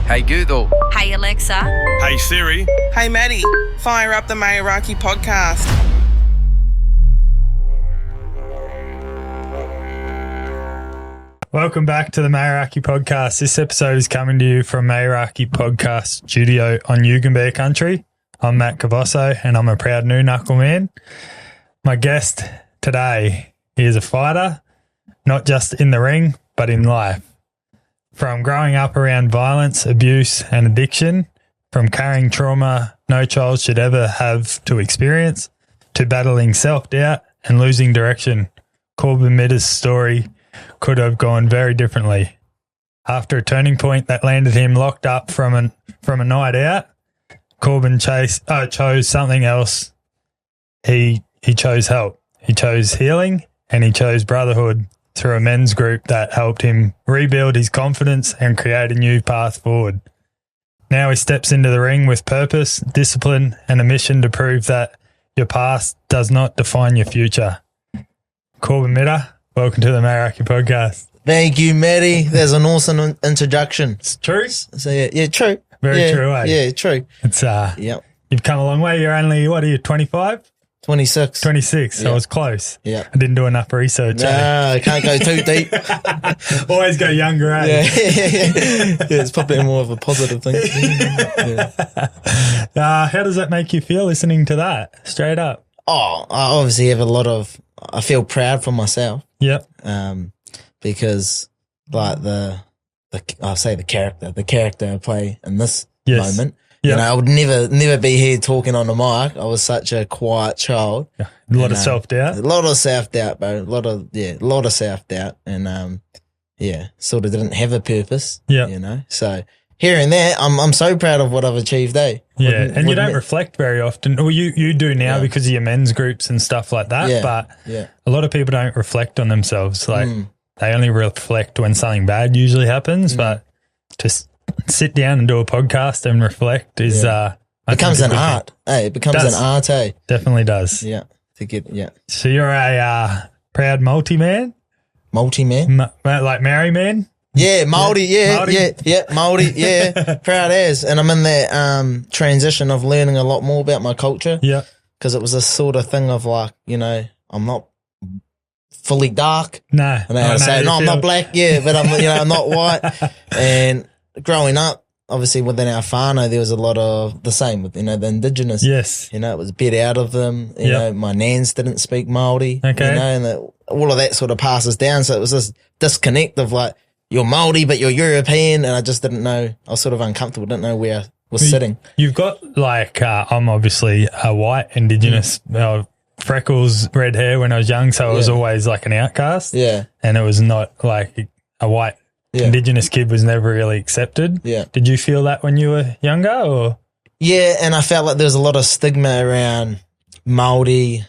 Hey Google. Hey Alexa. Hey Siri. Hey Matty, fire up the Meraki podcast. Welcome back to the Meraki podcast. This episode is coming to you from Meraki podcast studio on Yugambeh country. I'm Matt Cavosso and I'm a proud new knuckle man. My guest today is a fighter, not just in the ring, but in life. From growing up around violence, abuse and addiction, from carrying trauma no child should ever have to experience, to battling self-doubt and losing direction, Corban Mita's story could have gone very differently. After a turning point that landed him locked up from a night out, Corban chose something else. He chose help. He chose healing and he chose brotherhood through a men's group that helped him rebuild his confidence and create a new path forward. Now he steps into the ring with purpose, discipline, and a mission to prove that your past does not define your future. Corban Mita, welcome to the Meraki podcast. Thank you, Matty. There's an awesome introduction. It's true. So yeah, true. Very true, eh? Yeah, true. It's Yep. You've come a long way. You're only, what are you, 25? 26. 26, so Yeah. I was close. Yeah. I didn't do enough research. No, I can't go too deep. Always go younger, eh? Yeah. Yeah, it's probably more of a positive thing. Yeah. How does that make you feel listening to that? Straight up. Oh, I obviously have I feel proud for myself. Yep. Because like I'll say the character I play in this moment. Yep. You know, I would never be here talking on the mic. I was such a quiet child. A lot of self-doubt. A lot of self-doubt, bro. A lot of self-doubt. And, sort of didn't have a purpose. Yeah. You know, so here and there, I'm so proud of what I've achieved, eh? Yeah. And you don't reflect very often. Well, you do now because of your men's groups and stuff like that. Yeah. But Yeah. a lot of people don't reflect on themselves. Like they only reflect when something bad usually happens. But to sit down and do a podcast and reflect is, becomes an art. Hey, it becomes an art, eh? Definitely does. Yeah. So you're a proud multi-man? Multi-man? Like Maori man? Yeah, Māori, Māori? Māori, yeah, proud as. And I'm in that transition of learning a lot more about my culture. Yeah. Because it was a sort of thing of like, you know, I'm not fully dark. No. And I say, no, I'm not black, but I'm not white. And growing up, obviously within our whānau, there was a lot of the same with, the indigenous. Yes. You know, it was a bit out of them. You know, my nans didn't speak Māori. Okay. You know, and all of that sort of passes down. So it was this disconnect of like, you're Māori, but you're European. And I just didn't know. I was sort of uncomfortable. Didn't know where I was sitting. You've got like, I'm obviously a white indigenous, freckles, red hair when I was young. So I was always like an outcast. Yeah. And it was not like a white indigenous kid was never really accepted. Yeah. Did you feel that when you were younger or? Yeah. And I felt like there was a lot of stigma around Māori,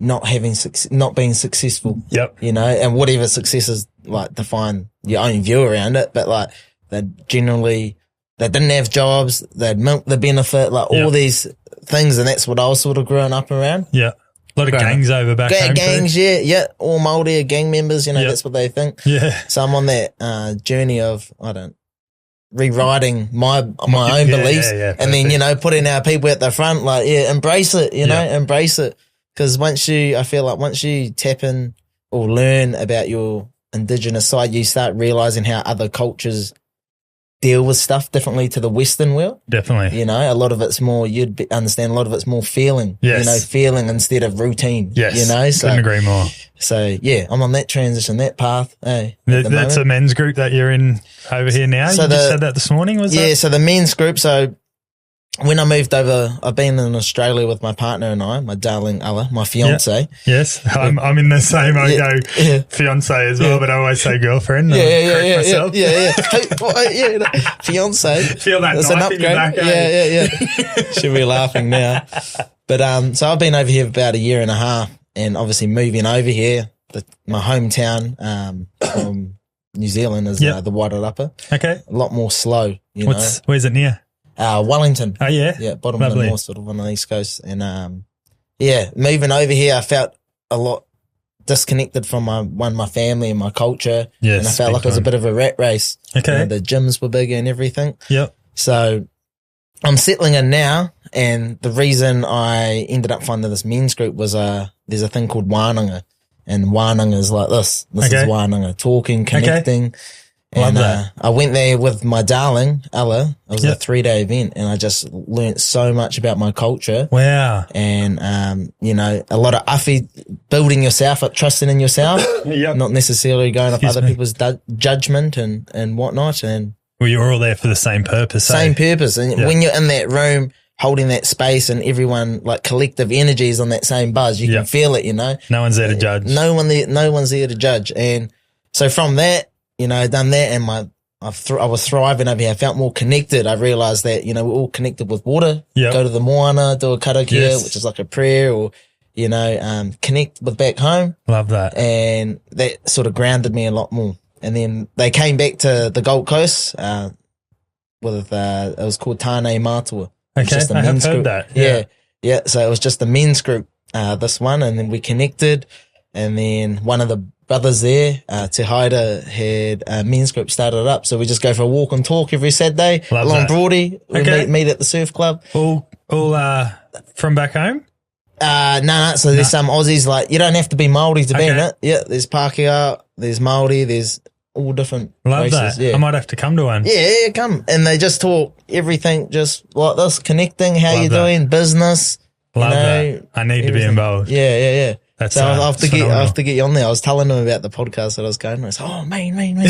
not being successful. Yep. You know, and whatever success is, like, define your own view around it. But like, they didn't have jobs. They'd milk the benefit, like all these things. And that's what I was sort of growing up around. Yeah. A lot of gangs over back home. Gangs, too. yeah. All Māori are gang members, that's what they think. Yeah. So I'm on that journey of, rewriting my own beliefs and then, putting our people at the front, like, embrace it, embrace it. Because once you tap in or learn about your indigenous side, you start realizing how other cultures deal with stuff differently to the Western world. Definitely. A lot of it's more, understand a lot of it's more feeling, Yes. Feeling instead of routine, Yes. So, Couldn't agree more. So, I'm on that transition, that path, That's a men's group that you're in over here now. So you just said that this morning, was that? Yeah, so the men's group, so when I moved over, I've been in Australia with my partner and I, my darling Ella, my fiance. Yes, I'm in the same. I go fiance as well, but I always say girlfriend. Myself. Fiance. Feel that That's knife in your back. Yeah. She'll be laughing now. But so I've been over here for about a year and a half, and obviously moving over here, my hometown from New Zealand is the Wairarapa. Okay. A lot more slow. Where's it near? Wellington. Oh yeah. Yeah, bottom of the north, sort of on the east coast. And moving over here, I felt a lot disconnected from my family and my culture. Yes, and I felt like it was a bit of a rat race. Okay. You know, the gyms were bigger and everything. Yep. So I'm settling in now, and the reason I ended up finding this men's group was there's a thing called wānanga, and wānanga is like this. This is wānanga, talking, connecting. And I went there with my darling, Ella. It was a 3-day event, and I just learnt so much about my culture. Wow. And, you know, a lot of awhi, building yourself up, trusting in yourself, not necessarily going off other people's judgment and whatnot. And well, you're all there for the same purpose. Same purpose. And when you're in that room, holding that space, and everyone, like, collective energies on that same buzz, you can feel it, you know. No one's there to judge. No one's there to judge. And so from that, you know, done that, and I was thriving over here. I felt more connected. I realized that, you know, we're all connected with water. Go to the moana, do a karakia, which is like a prayer, or, you know, connect with back home. Love that. And that sort of grounded me a lot more. And then they came back to the Gold Coast, with, it was called Tāne Mātua. Okay, I have heard that. Yeah. So it was just the men's group, this one, and then we connected, and then one of the brothers there, Te Haida, had a men's group started up. So we just go for a walk and talk every Saturday along Broady. We meet at the surf club. All from back home? No. So there's some Aussies, like, you don't have to be Māori to be in it. Yeah, there's Pākehā, there's Māori, there's all different races. That. Yeah. I might have to come to one. Yeah, come. And they just talk everything just like this, connecting, how you're doing, business. Love that. I need to be involved. Yeah. That's so I have to get you on there. I was telling them about the podcast that I was going. I was, man.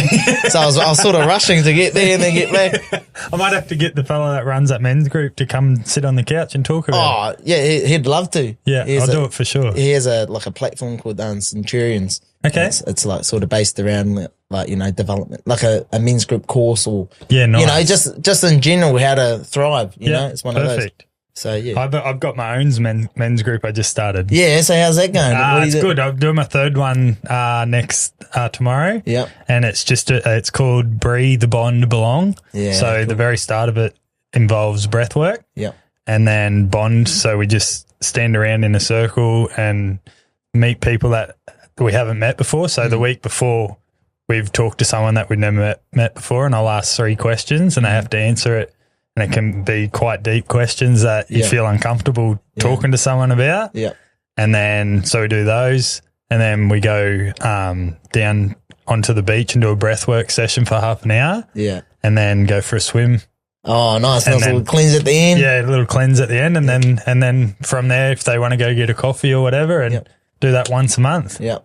So I was sort of rushing to get there and then get back. I might have to get the fellow that runs that men's group to come sit on the couch and talk about it. Oh, yeah, he'd love to. Yeah, I'll do it for sure. He has a platform called Centurions. Okay. It's like sort of based around, like, you know, development, like a men's group course, or, nice. You know, just in general, how to thrive, you know, it's one of those. So, yeah. I've got my own men's group I just started. Yeah, so how's that going? It's good. I'm doing my third one next tomorrow. Yeah. And it's just it's called Breathe, Bond, Belong. Yeah. So the very start of it involves breath work. Yeah. And then bond, so we just stand around in a circle and meet people that we haven't met before. So the week before, we've talked to someone that we've never met before, and I'll ask 3 questions and they have to answer it. And it can be quite deep questions that you feel uncomfortable talking to someone about. Yeah. And then, so we do those, and then we go down onto the beach and do a breathwork session for half an hour. Yeah. And then go for a swim. Oh, nice. Nice little cleanse at the end. Yeah, a little cleanse at the end. And then from there, if they want to go get a coffee or whatever, and do that once a month. Yeah.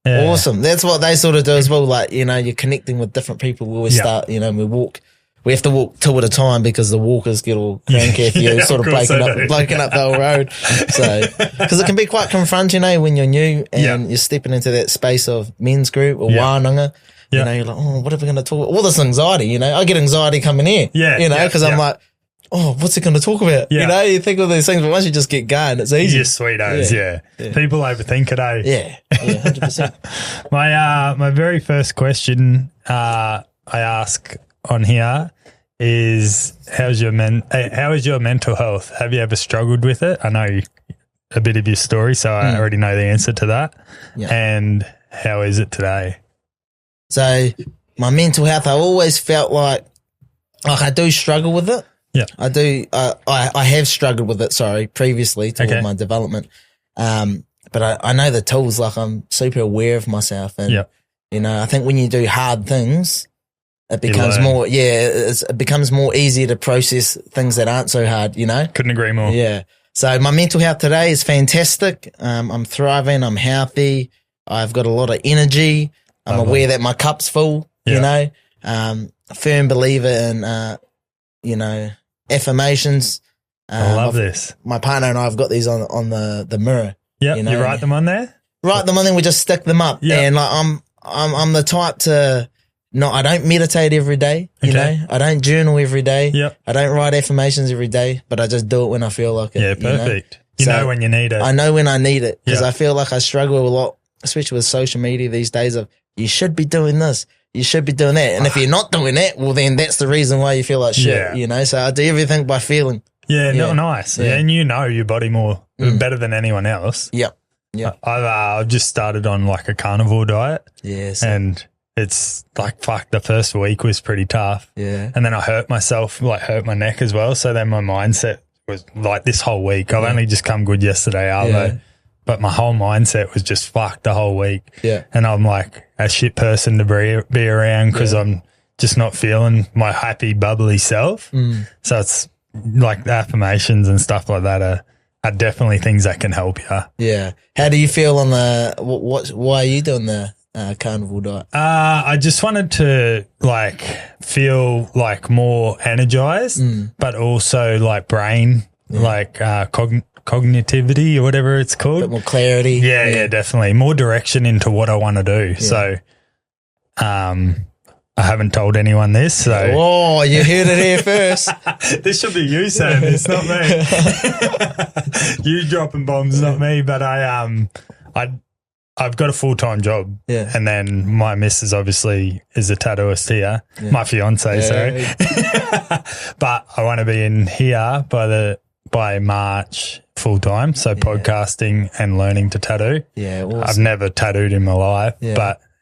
Awesome. That's what they sort of do as well. Like, you know, you're connecting with different people. We always start, you know, we have to walk 2 at a time because the walkers get all cranky if you sort of breaking up the whole road. So, because it can be quite confronting, when you're new and you're stepping into that space of men's group or wānanga. You know, you're like, what are we going to talk about? All this anxiety, you know, I get anxiety coming in. Because I'm like, what's it going to talk about? You know, you think all these things, but once you just get going, it's easy. You're sweetos, People overthink it, eh? Yeah, 100%. My very first question I ask on here is, how is your mental health? Have you ever struggled with it? I know a bit of your story, so I already know the answer to that. And how is it today? So my mental health, I always felt like I do struggle with it. Yeah, I do. I have struggled with it, previously toward my development. But I know the tools, like, I'm super aware of myself, and you know, I think when you do hard things, it becomes more, it becomes more easy to process things that aren't so hard, you know? Couldn't agree more. Yeah. So my mental health today is fantastic. I'm thriving. I'm healthy. I've got a lot of energy. I'm aware that my cup's full, you know? A firm believer in, you know, affirmations. I love this. My partner and I have got these on the mirror. Yeah. You know? You write them on there? Write them on there. We just stick them up. Yeah. And, like, I'm the type to, no, I don't meditate every day, you know. I don't journal every day. Yep. I don't write affirmations every day, but I just do it when I feel like it. Yeah, perfect. You know when you need it. I know when I need it, because I feel like I struggle a lot, especially with social media these days, of you should be doing this, you should be doing that. And if you're not doing that, well, then that's the reason why you feel like shit, you know. So I do everything by feeling. Yeah, nice. Yeah. And you know your body more better than anyone else. Yep. Yeah. I've just started on like a carnivore diet. Yes. And it's like, fuck, the first week was pretty tough. Yeah. And then I hurt myself, like hurt my neck as well. So then my mindset was like this whole week. I've only just come good yesterday, Arvo. But my whole mindset was just fucked the whole week. Yeah. And I'm like a shit person to be around because I'm just not feeling my happy, bubbly self. So it's like the affirmations and stuff like that are definitely things that can help you. Yeah. How do you feel on the, why are you doing the carnivore diet? I just wanted to like feel like more energized, but also like brain, like cognitivity or whatever it's called. A bit more clarity. Yeah, definitely. More direction into what I want to do. Yeah. So I haven't told anyone this. So Oh, you heard it here first. this should be you saying this, not me. You dropping bombs, not me. But I've got a full-time job. Yeah. And then my missus obviously is a tattooist here. Yeah. My fiance, sorry. But I want to be in here by March full-time. So podcasting and learning to tattoo. Yeah. Awesome. I've never tattooed in my life,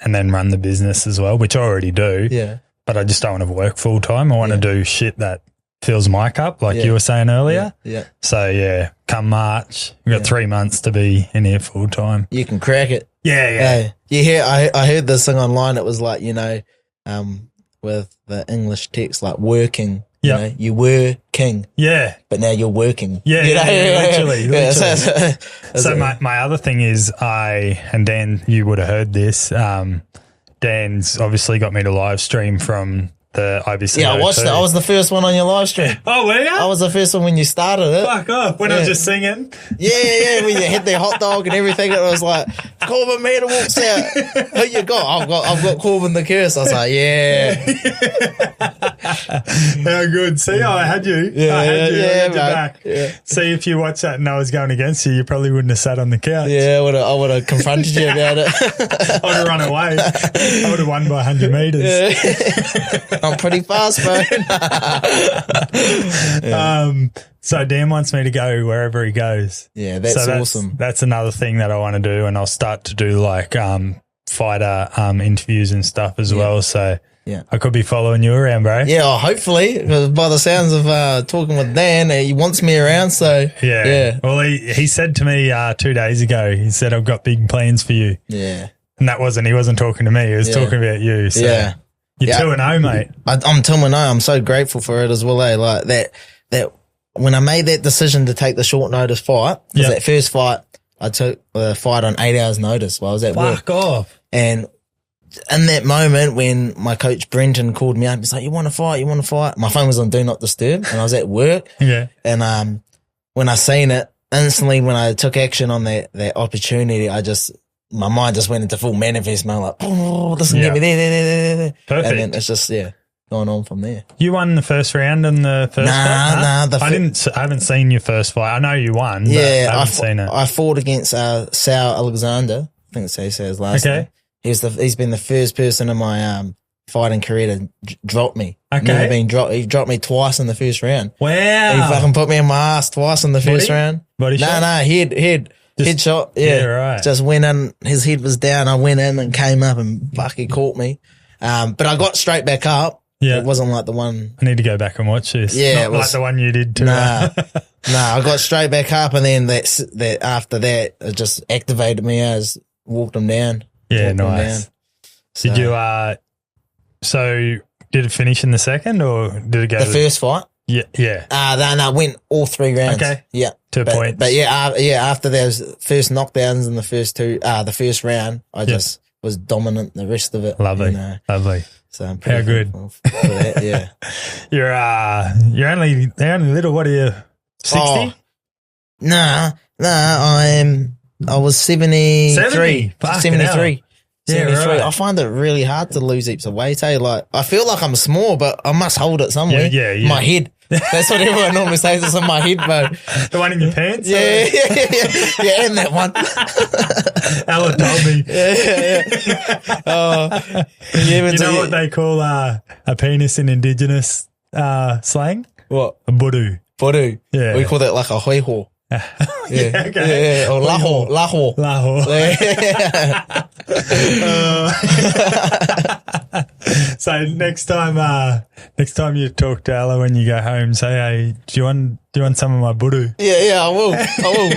and then run the business as well, which I already do. Yeah. But I just don't want to work full-time. I want to do shit that fills my cup, like you were saying earlier. Yeah. So, come March, we've got 3 months to be in here full-time. You can crack it. Yeah. You hear, I heard this thing online. It was like, with the English text, like working. You know, you were king. Yeah. But now you're working. Yeah. Literally. Yeah, so my other thing is and Dan, you would have heard this. Dan's obviously got me to live stream from the IBC. Yeah, I watched it. I was the first one on your live stream. Oh, were you? I was the first one when you started it. Fuck off. When I was just singing. Yeah. When you had their hot dog and everything, it was like, Corban Mita walks out. Who you got? I've got Corban the Curse. I was like, yeah. How good. See, I had you. I had you back. Yeah. See, if you watched that and I was going against you, you probably wouldn't have sat on the couch. Yeah, I would have confronted you about it. I would have run away. I would have won by 100 metres. Yeah. I'm pretty fast, bro. So Dan wants me to go wherever he goes. Yeah, that's awesome. That's another thing that I want to do, and I'll start to do like fighter interviews and stuff as well. So I could be following you around, bro. Yeah, well, hopefully, because by the sounds of talking with Dan, he wants me around. So yeah. Well, he said to me 2 days ago, he said, "I've got big plans for you." Yeah, and he wasn't talking to me. He was talking about you. So. Yeah. You're 2-0, mate. I'm 2-0. I'm so grateful for it as well. Like that when I made that decision to take the short notice fight, because that first fight, I took the fight on 8 hours notice while I was at work. Fuck off. And in that moment when my coach Brenton called me up, he's like, you want to fight? My phone was on Do Not Disturb and I was at work. Yeah. And when I seen it, instantly when I took action on that opportunity, my mind just went into full manifest mode, like, oh, this can get me there. Perfect. And then it's just, going on from there. You won the first round in the first fight? I haven't seen your first fight. I know you won, but I haven't seen it. I fought against Sal Alexander. I think it's how you say his last name. He's been the first person in my fighting career to drop me. Okay. Never been dropped. He dropped me twice in the first round. Wow. He fucking put me in my ass twice in the first round. Body shot? No, headshot. Yeah, right. Just went in, his head was down. I went in and came up and he caught me. But I got straight back up. Yeah. It wasn't like the one. I need to go back and watch this. Yeah. Not like the one you did too. Nah, I got straight back up and then that after that, it just activated me as walked him down. Yeah, nice. So, did you, so did it finish in the second or did it go? The first fight? Yeah. No, went all 3 rounds. Okay. Yeah. 2 points. But after those first knockdowns in the first round, I just was dominant the rest of it. Lovely. Lovely. So I'm pretty thankful for that, yeah. You're only little, what are you, 60? Oh, nah, I was 73. 73? 73. Yeah, right. I find it really hard to lose heaps of weight, Like, I feel like I'm small, but I must hold it somewhere. Yeah. My head. That's what everyone normally says. It's in my head, bro. The one in your pants? Yeah, and that one. Ella told me. Yeah. Oh, you know what they call a penis in Indigenous slang? What? A budu. Budu. Yeah. We call that like a hoi ho. Yeah, okay. Or laho. So next time you talk to Ella when you go home, say, hey, do you want some of my buru? Yeah, I will.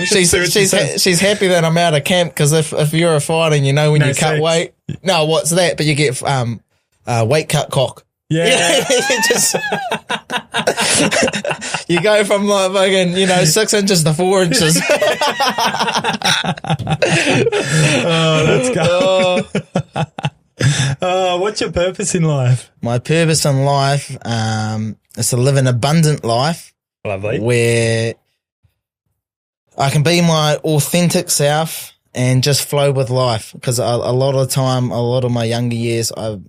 She's happy that I'm out of camp, because if you're a fighter and when you cut weight, no, what's that? But you get weight cut cock. Yeah. Just you go from like fucking 6 inches to 4 inches. Let's go. What's your purpose in life? My purpose in life is to live an abundant life. Lovely. Where I can be my authentic self and just flow with life. Because a lot of the time, a lot of my younger years, I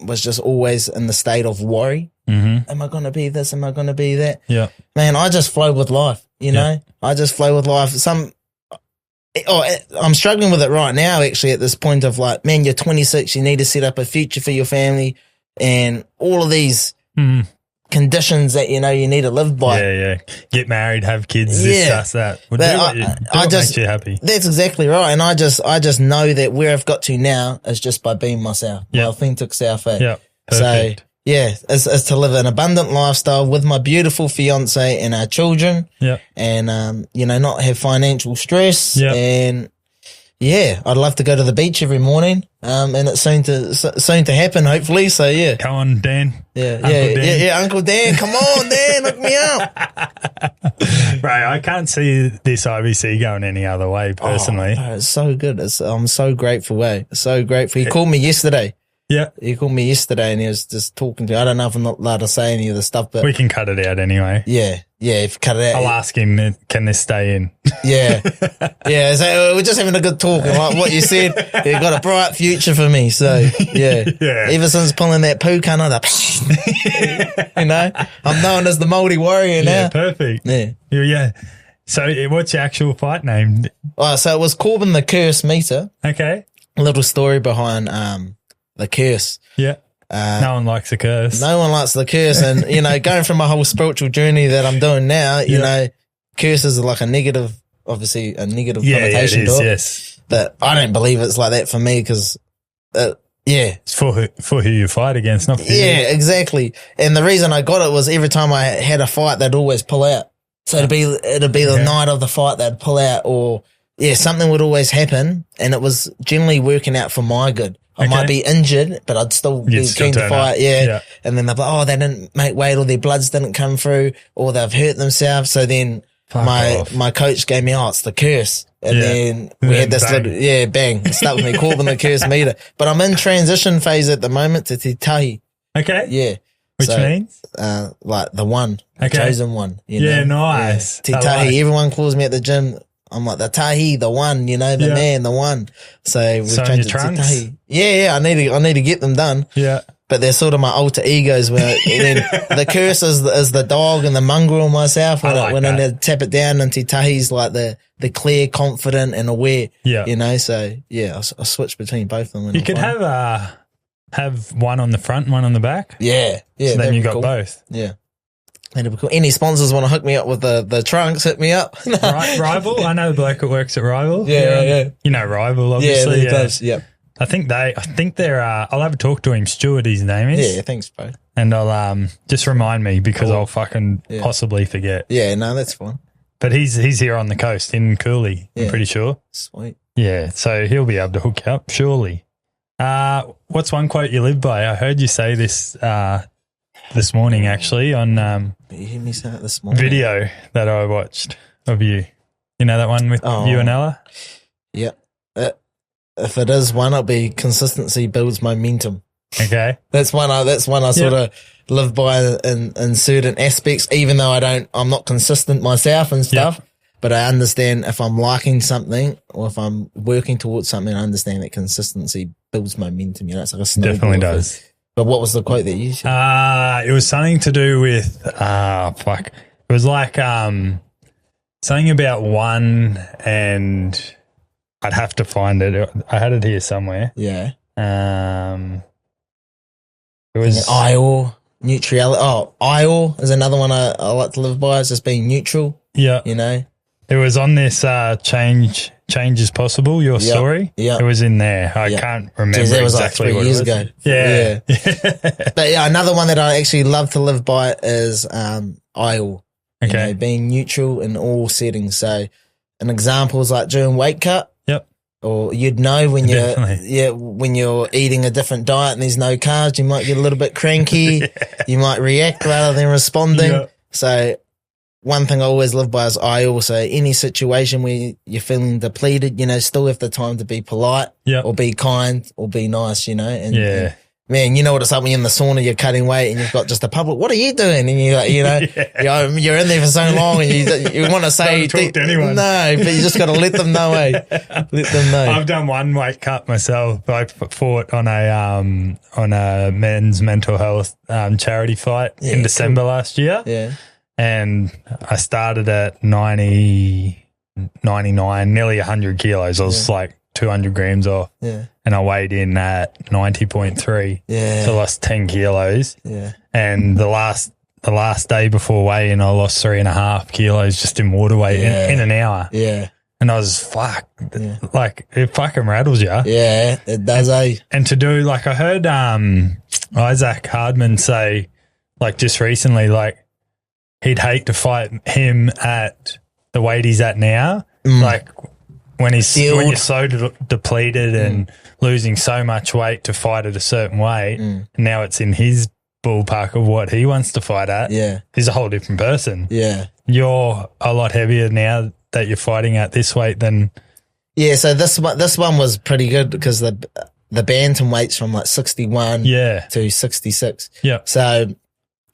was just always in the state of worry. Mm-hmm. Am I going to be this? Am I going to be that? Yeah. Man, I just flow with life, I just flow with life. I'm struggling with it right now, actually, at this point of like, man, you're 26, you need to set up a future for your family and all of these conditions that, you need to live by. Yeah. Get married, have kids, this, that. Well, do what makes you happy. That's exactly right. And I just know that where I've got to now is just by being myself, my authentic self. Yeah. Perfect. So, is to live an abundant lifestyle with my beautiful fiance and our children. Yeah. And, not have financial stress. Yeah. And, I'd love to go to the beach every morning. And it's soon to happen, hopefully. So, yeah. Come on, Dan. Yeah, Uncle Dan. Come on, Dan. Hook me up. Right. I can't see this IBC going any other way, personally. Oh, it's so good. I'm so grateful, So grateful. He called me yesterday. Yeah. He called me yesterday and he was just talking to me. I don't know if I'm not allowed to say any of the stuff, but we can cut it out anyway. Yeah, if you cut it out. I'll ask him, can this stay in? Yeah. So we're just having a good talk. And like what you said, you've got a bright future for me. So, yeah. Ever since pulling that poo cunt on I'm known as the Māori warrior now. Yeah, perfect. Yeah. So what's your actual fight name? So it was Corban the Curse Mita. Okay. A little story behind the curse. Yeah. No one likes the curse. No one likes the curse. And, going from my whole spiritual journey that I'm doing now, you know, curse is like a negative connotation to it. Yes. But I don't believe it's like that for me because, it's for who you fight against, not for you. Yeah, exactly. And the reason I got it was every time I had a fight, they'd always pull out. So it'd be the night of the fight they'd pull out, or something would always happen, and it was generally working out for my good. I might be injured, but I'd still be keen to fight. Yeah. And then they're like, they didn't make weight, or their bloods didn't come through, or they've hurt themselves. So then my coach gave me, it's the curse. And then we had this bang. It stuck with me, Corban the Curse Mita. But I'm in transition phase at the moment to Te Tahi. Okay. Yeah. Which means? Like the one, the chosen one. Nice. Te Tahi. Everyone calls me at the gym. I'm like the Tahi, the one, the man, the one. So we've changed it to Tahi. Yeah, I need to get them done. Yeah. But they're sort of my alter egos where then the curse is the dog and the mongrel myself when I tap it down, and Te Tahi's like the clear, confident and aware. Yeah. So I switch between both of them. You could have one on the front and one on the back. Yeah. So then you got both. Yeah. That'd be cool. Any sponsors want to hook me up with the trunks, hit me up. Rival? I know the bloke that works at Rival. Yeah. You know Rival, obviously. Yeah, does. Yep. I think they're, I'll have a talk to him. Stuart, his name is. Yeah, thanks, bro. And I'll, just remind me because I'll fucking possibly forget. Yeah, no, that's fine. But he's here on the coast in Cooley, I'm pretty sure. Sweet. Yeah, so he'll be able to hook you up, surely. What's one quote you live by? I heard you say this, this morning, actually, on you hear me say it this morning? Video that I watched of you. You know that one with you and Ella? Yeah. If it is one, it'll be consistency builds momentum. Okay. That's one I sort of live by in certain aspects, even though I'm not consistent myself and stuff. Yep. But I understand if I'm liking something or if I'm working towards something, I understand that consistency builds momentum. It's like a snowball. Definitely does. But what was the quote that you said? It was something to do with, It was like, something about one, and I'd have to find it. I had it here somewhere. Yeah. It was IOR, neutrality. IOR is another one I like to live by. It's just being neutral. Yeah. It was on this Change is Possible, your story. Yeah. It was in there. I can't remember Jeez, that was exactly like 3 years ago. Yeah. But yeah, another one that I actually love to live by is IL. Okay. You know, being neutral in all settings. So an example is like during weight cut. Yep. Or you'd know when when you're eating a different diet and there's no carbs, you might get a little bit cranky. You might react rather than responding. Yep. So one thing I always live by is I also, any situation where you're feeling depleted, you know, still have the time to be polite or be kind or be nice, you know. And man, you know what it's like when you're in the sauna, you're cutting weight and you've got just a public, what are you doing? And you're like, you know, you're in there for so long and you want to say, don't talk to anyone. No, but you just got to let them know, Let them know. I've done one weight cut myself. I fought on a men's mental health charity fight in December last year. Yeah. And I started at 99, nearly 100 kilos. I was like 200 grams off. Yeah. And I weighed in at 90.3. Yeah. So I lost 10 kilos. Yeah. And the last day before weigh-in, I lost 3.5 kilos just in water weight in an hour. Yeah. And I was like it fucking rattles you. Yeah, it does, And to do, like, I heard Isaac Hardman say, like, just recently, like, he'd hate to fight him at the weight he's at now. Like, when you're so depleted and losing so much weight to fight at a certain weight, and now it's in his ballpark of what he wants to fight at. Yeah. He's a whole different person. Yeah. You're a lot heavier now that you're fighting at this weight than. Yeah. So this one was pretty good because the bantamweight's from like 61 to 66. Yeah. So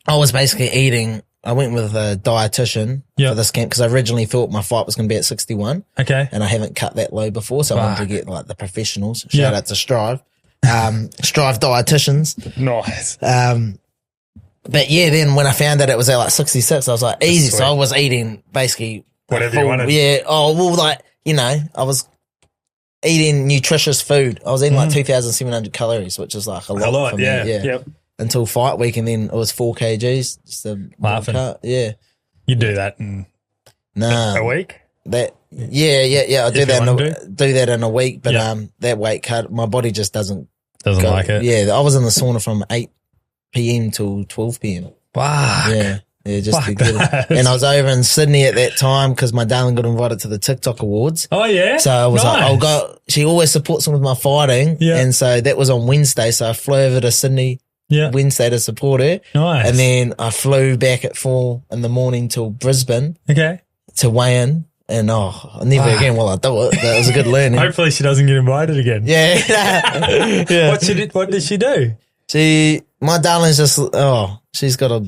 I was basically eating. I went with a dietitian for this camp because I originally thought my fight was going to be at 61. Okay. And I haven't cut that low before, so I wanted to get like the professionals. Shout out to Strive. Strive dietitians. Nice. But yeah, then when I found that it was at like 66, I was like, easy. So I was eating basically whatever you wanted. Yeah. Oh, well, like, you know, I was eating nutritious food. I was eating like 2,700 calories, which is like a lot for me. Yeah. Yep. Until fight week, and then it was 4 kgs. Just a laughing. Cut. Yeah. You do that in a week? I do that in a week, but that weight cut, my body just doesn't like it. Yeah, I was in the sauna from 8 p.m. till 12 p.m. Wow. Yeah, just to get it. And I was over in Sydney at that time because my darling got invited to the TikTok Awards. Oh yeah. So I was like, I'll go. She always supports me with my fighting, and so that was on Wednesday. So I flew over to Sydney. Yeah. Wednesday to support her. Nice. And then I flew back at 4 a.m. till Brisbane. Okay. To weigh in. And never again will I do it. That was a good learning. Hopefully she doesn't get invited again. Yeah. Yeah. What did she do? My darling's just, she's got a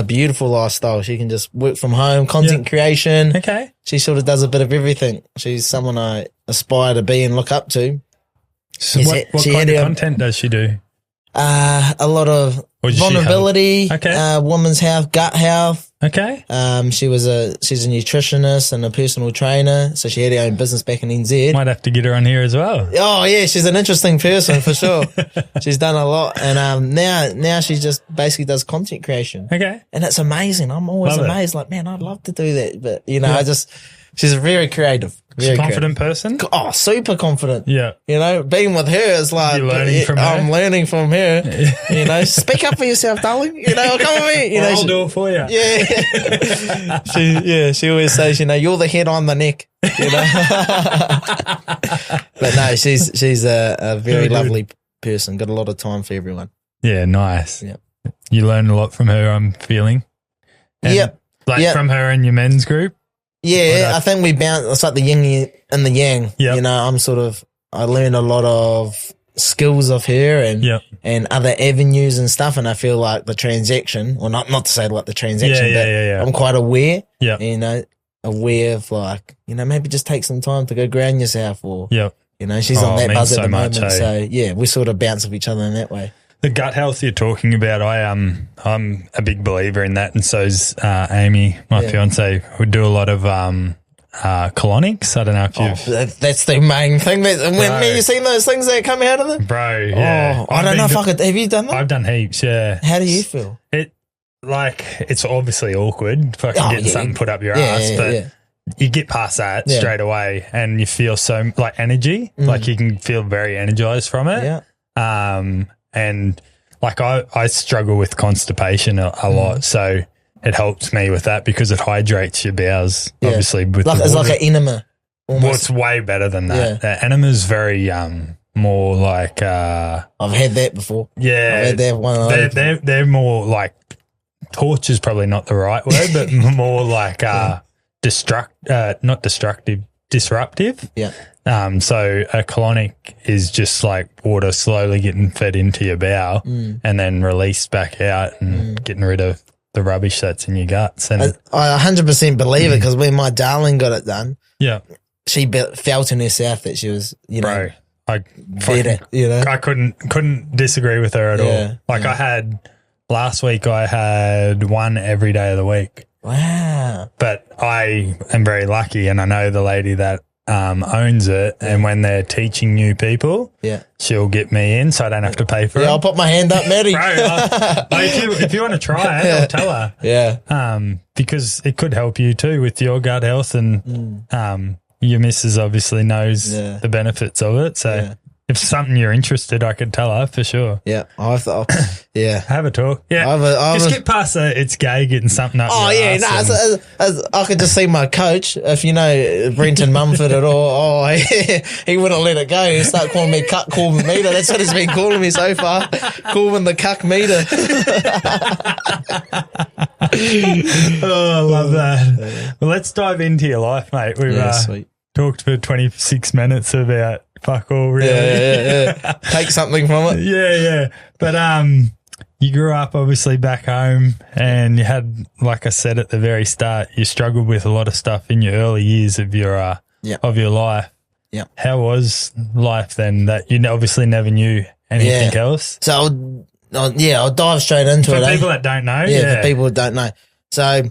beautiful lifestyle. She can just work from home, content creation. Okay. She sort of does a bit of everything. She's someone I aspire to be and look up to. So what kind of content does she do? A lot of vulnerability, women's health, gut health. Okay. She's a nutritionist and a personal trainer, so she had her own business back in NZ. Might have to get her on here as well. Oh yeah, she's an interesting person for sure. She's done a lot, and now she just basically does content creation. Okay. And it's amazing. I'm always amazed. Like, man, I'd love to do that, but you know, she's very creative. She's a confident person? Oh, super confident. Yeah. You know, being with her is like, I'm learning from her. You know, speak up for yourself, darling. You know, come with me. You know, I'll do it for you. Yeah. She always says, you know, you're the head on the neck. You know? But no, she's a very lovely person. Got a lot of time for everyone. Yeah, nice. Yep. You learn a lot from her, I'm feeling. And from her and your men's group? Yeah, I think we bounce. It's like the yin and the yang. Yep. You know, I learned a lot of skills of her and other avenues and stuff. And I feel like the transaction, or not to say like the transaction, but I'm quite aware. Yeah. You know, aware of like, you know, maybe just take some time to go ground yourself, or you know, she's on that buzz at the moment. So yeah, we sort of bounce off each other in that way. The gut health you're talking about, I'm a big believer in that, and so's Amy, my fiance. We do a lot of colonics. I don't know if you've. That's the main thing. When you seen those things that come out of it, bro. Yeah, I don't know if I could. Have you done that? I've done heaps. Yeah. How do you feel? It's obviously awkward. Fucking getting something put up your ass, but you get past that straight away and you feel so like energy, like you can feel very energized from it. Yeah. And like I struggle with constipation a lot. So it helps me with that because it hydrates your bowels, obviously. With it's like an enema. Almost. Well, it's way better than that. The enema's very more like I've had that before. Yeah. I've had that one of those. They're more like torch is probably not the right word, but more like not destructive, disruptive. Yeah. So a colonic is just like water slowly getting fed into your bowel and then released back out and getting rid of the rubbish that's in your guts. And I 100% believe it because when my darling got it done, she felt in herself that she was, Bro, I better, I couldn't disagree with her at all. Like last week I had one every day of the week. Wow. But I am very lucky and I know the lady that owns it and when they're teaching new people, she'll get me in so I don't have to pay for it. I'll put my hand up, Matty. Bro, if you want to try it, I'll tell her. Yeah. Because it could help you too with your gut health and your missus obviously knows the benefits of it. So if it's something you're interested, I could tell her for sure. Yeah. Have a talk. Yeah. Just get past it's gay getting something up. Oh, yeah. I could just see my coach, if you know Brenton Mumford at all, he wouldn't let it go. He'd start calling me Cuck Corban Mita. That's what he's been calling me so far. Corban the Cuck Mita. Oh, I love that. Well, let's dive into your life, mate. We've talked for 26 minutes about fuck all, really. Yeah. Take something from it. Yeah. But you grew up obviously back home and you had, like I said at the very start, you struggled with a lot of stuff in your early years of your life. Yeah. How was life then that you obviously never knew anything else? So I'll dive straight into it. For people that don't know. For people that don't know. So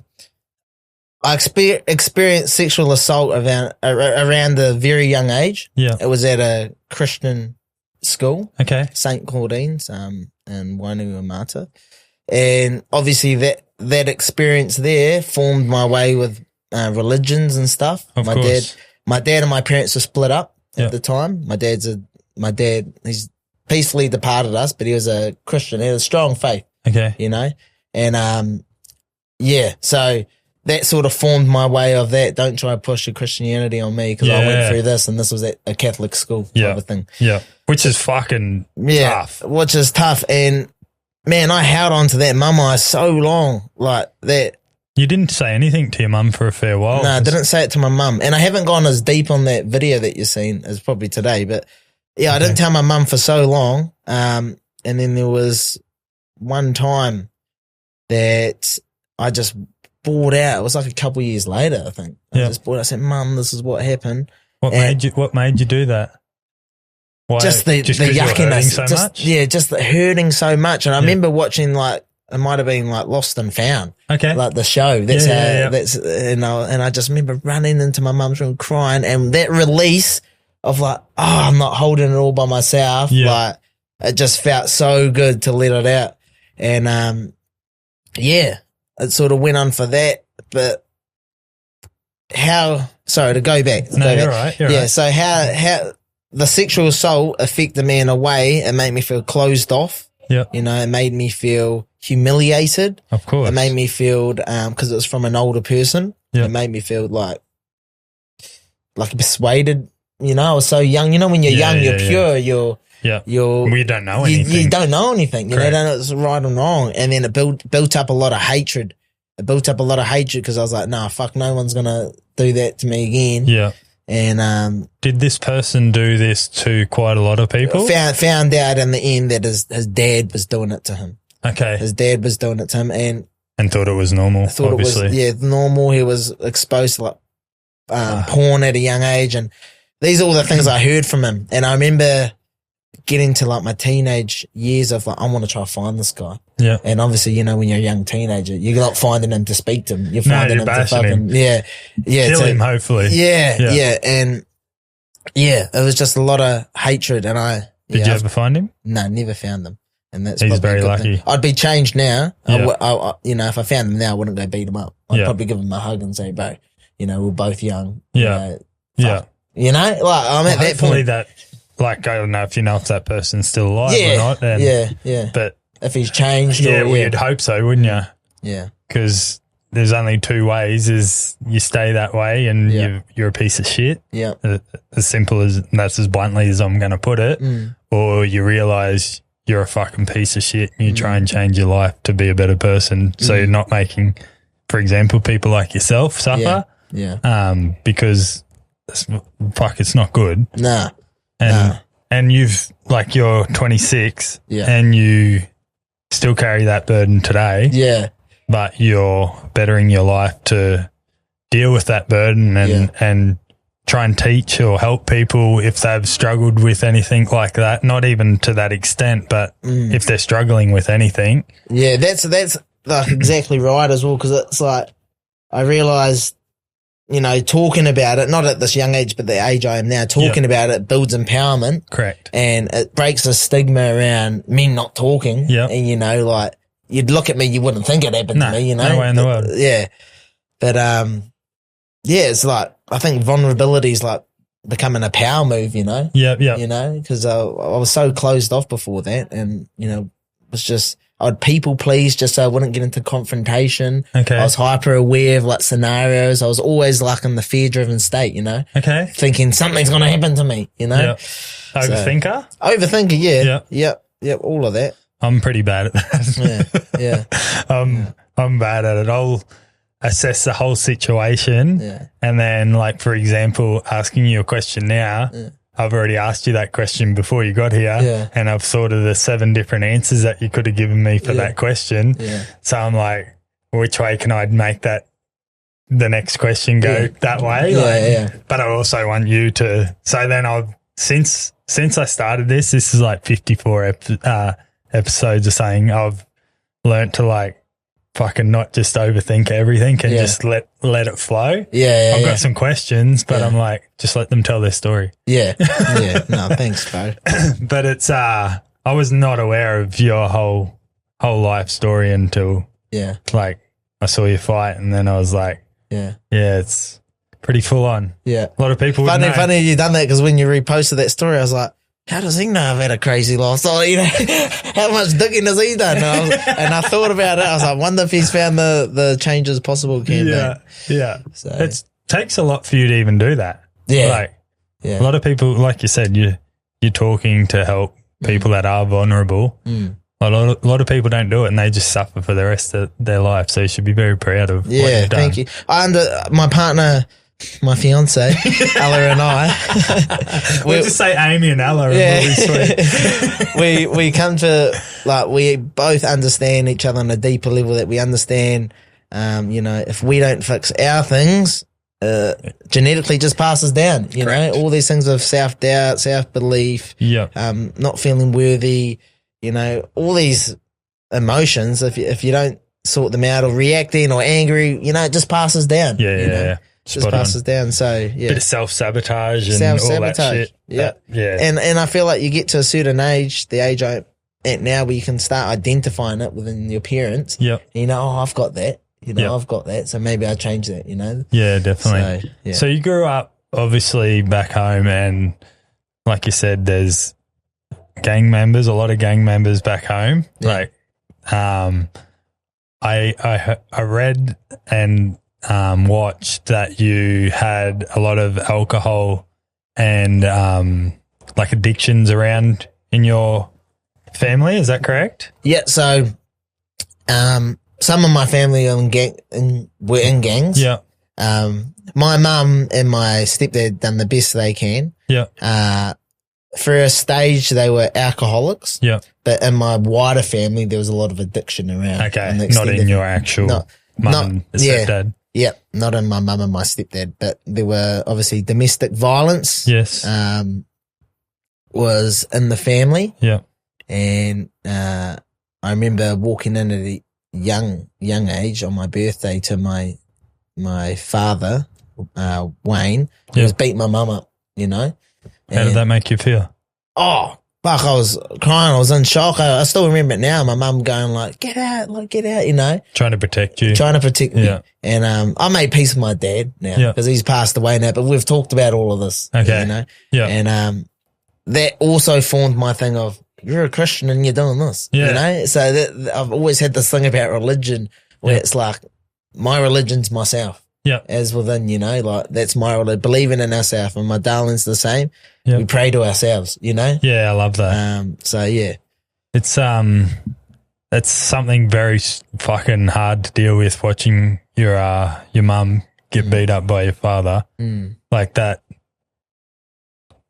I experienced sexual assault around a very young age. Yeah. It was at a Christian school. Okay. St. Claudine's in Mita. And obviously that experience there formed my way with religions and stuff. Of course. My dad and my parents were split up at the time. My dad, he's peacefully departed us, but he was a Christian. He had a strong faith. Okay. And so that sort of formed my way of that. Don't try to push your Christianity on me because I went through this and this was at a Catholic school type of thing. Yeah. Which is fucking tough. Which is tough. And man, I held on to that mum eye so long like that. You didn't say anything to your mum for a fair while. No, I didn't say it to my mum. And I haven't gone as deep on that video that you've seen as probably today. But yeah, I didn't tell my mum for so long. And then there was one time that I just bawled out. It was like a couple of years later, I think. I said, Mum, this is what happened. What made you do that? Why? Just the yuckiness. So much? Yeah, just the hurting so much. And I remember watching it might have been like Lost and Found. Okay. Like the show. And I just remember running into my mum's room crying and that release of like, I'm not holding it all by myself. Yeah. Like it just felt so good to let it out. And it sort of went on for that. But to go back. You're right. You're right. So how the sexual assault affected me in a way, it made me feel closed off. Yeah. It made me feel humiliated. Of course. It made me feel, because it was from an older person, it made me feel like persuaded. I was so young. When you're young, you're pure. We don't know anything. You don't know anything. You don't know it's right and wrong. And then it built up a lot of hatred. It built up a lot of hatred because I was like, nah, fuck, no one's going to do that to me again. Yeah. And did this person do this to quite a lot of people? Found out in the end that his dad was doing it to him. Okay. His dad was doing it to him and thought it was normal. Obviously. It was normal. He was exposed to porn at a young age, and these are all the things I heard from him. And I remember getting to my teenage years of I want to try to find this guy. Yeah. And obviously, when you're a young teenager, you're not finding him to speak to him. You're finding him to fucking kill him, hopefully. Yeah. And it was just a lot of hatred. And did you ever find him? No, never found him. And that's he's very lucky. I'd be changed now. Yeah. I if I found him now, I wouldn't go beat him up. I'd probably give him a hug and say, bro, we're both young. Yeah. Like, I'm at that hopefully point. that, like, I don't know if you know if that person's still alive or not. Yeah. But if he's changed you'd hope so, wouldn't you? Yeah. Because there's only two ways: is you stay that way and you're a piece of shit. Yeah. As simple as that's as bluntly as I'm going to put it. Or you realise you're a fucking piece of shit and you try and change your life to be a better person. So you're not making, for example, people like yourself suffer. Yeah. Because it's not good. Nah. And you're 26 Yeah. and you still carry that burden today. Yeah. But you're bettering your life to deal with that burden and try and teach or help people if they've struggled with anything like that. Not even to that extent, but if they're struggling with anything. Yeah, that's like exactly right as well, because it's like I realised, talking about it, not at this young age, but the age I am now, talking about it builds empowerment. Correct. And it breaks the stigma around men not talking. Yeah. And, like, you'd look at me, you wouldn't think it happened to me, No way in the world. Yeah. But, it's like, I think vulnerability is like becoming a power move, Yeah. because I was so closed off before that, and, was just, I'd people please just so I wouldn't get into confrontation. Okay. I was hyper aware of like scenarios. I was always like in the fear driven state, Okay. thinking something's going to happen to me, Yeah. Overthinker? Overthinker, yeah. Yep, all of that. I'm pretty bad at that. Yeah. I'm bad at it. I'll assess the whole situation and then, like, for example, asking you a question now, I've already asked you that question before you got here and I've thought of the 7 different answers that you could have given me for that question. Yeah. So I'm like, which way can I make the next question go that way? But I also want you to, so then since I started this is like 54 episodes of saying I've learnt to like fucking not just overthink everything and just let it flow. I've got some questions, but I'm like, just let them tell their story. Yeah. No, thanks, bro. But it's I was not aware of your whole life story until like I saw you fight, and then I was like, it's pretty full on. Yeah, a lot of people. Funny you done that, because when you reposted that story, I was like, how does he know I've had a crazy life? So, how much digging has he done? And I thought about it. I was like, wonder if he's found the changes possible campaign. Yeah. So it takes a lot for you to even do that. Yeah. A lot of people, like you said, you're talking to help people that are vulnerable. A lot of people don't do it, and they just suffer for the rest of their life. So you should be very proud of what you've done. Thank you. My partner, my fiance, Ella, and I. We'll just say Amy and Ella. We come to, like, we both understand each other on a deeper level, that we understand, if we don't fix our things, genetically just passes down, all these things of self-doubt, self-belief, not feeling worthy, all these emotions, if you don't sort them out, or reacting or angry, it just passes down. Yeah. Just passes down. So bit of self-sabotage and all that shit. Yeah. And I feel like you get to a certain age, the age I'm at now, where you can start identifying it within your parents. Yeah. I've got that. I've got that. So maybe I change that, Yeah, definitely. So you grew up obviously back home, and like you said, there's gang members, a lot of gang members back home. Yeah. Like, I read and watched that you had a lot of alcohol and like addictions around in your family. Is that correct? Yeah. So, some of my family were in gangs. Yeah. My mum and my stepdad done the best they can. Yeah. For a stage, they were alcoholics. Yeah. But in my wider family, there was a lot of addiction around. Okay. Not in your actual mum and stepdad. Yeah, not in my mum and my stepdad, but there were obviously domestic violence. Yes. Was in the family. Yeah. And I remember walking in at a young age on my birthday to my father, Wayne, who was beating my mum up, How did that make you feel? Oh, fuck, I was crying. I was in shock. I still remember it now. My mum going like, get out, you know. Trying to protect you. Trying to protect me. Yeah. And I made peace with my dad now because he's passed away now, but we've talked about all of this. Okay. You know. Yeah. And that also formed my thing of, you're a Christian and you're doing this. Yeah. You know. So that I've always had this thing about religion where it's like, my religion's myself. Yeah. As within, you know, like that's my religion, believing in ourselves, and my darling's the same. Yeah. We pray to ourselves, you know? Yeah, I love that. So yeah. It's something very fucking hard to deal with, watching your mum get beat up by your father. Like that.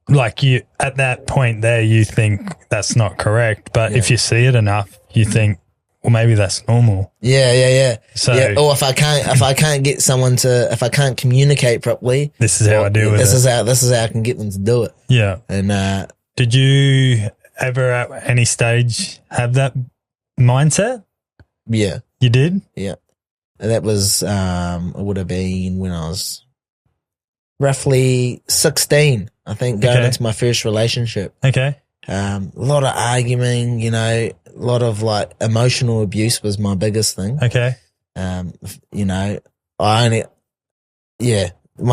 Like you, at that point there, you think that's not correct, but if you see it enough, you think, well, maybe that's normal. Yeah. So, or if I can't get someone to, if I can't communicate properly, this is how I deal with this it. This is how I can get them to do it. Yeah. And did you ever at any stage have that mindset? Yeah. You did? Yeah. And that was it would have been when I was roughly 16, I think, going into my first relationship. Okay. A lot of arguing, you know, a lot of like emotional abuse was my biggest thing. Okay. You know, my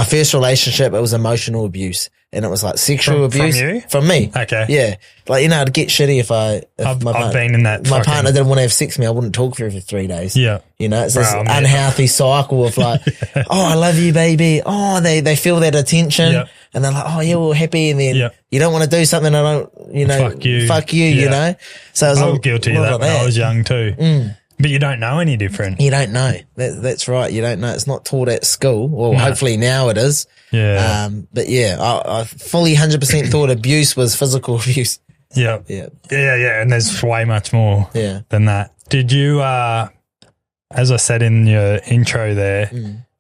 first relationship, it was emotional abuse, and it was like sexual abuse from you? From me. Okay. Yeah. Like, you know, I'd get shitty if I've been in that. My partner didn't want to have sex with me. I wouldn't talk to her for 3 days. Yeah. You know, it's this unhealthy cycle of like, oh, I love you, baby. Oh, they feel that attention. Yeah. And they're like, oh, yeah, we're happy. And then you don't want to do something. I don't, you know, fuck you, you know? So I was guilty of that when I was young too. But you don't know any different. You don't know. That's right. You don't know. It's not taught at school. Well, hopefully now it is. Yeah. But yeah, I fully 100% thought abuse was physical abuse. Yeah. Yeah. Yeah. And there's way much more than that. Did you, as I said in your intro there,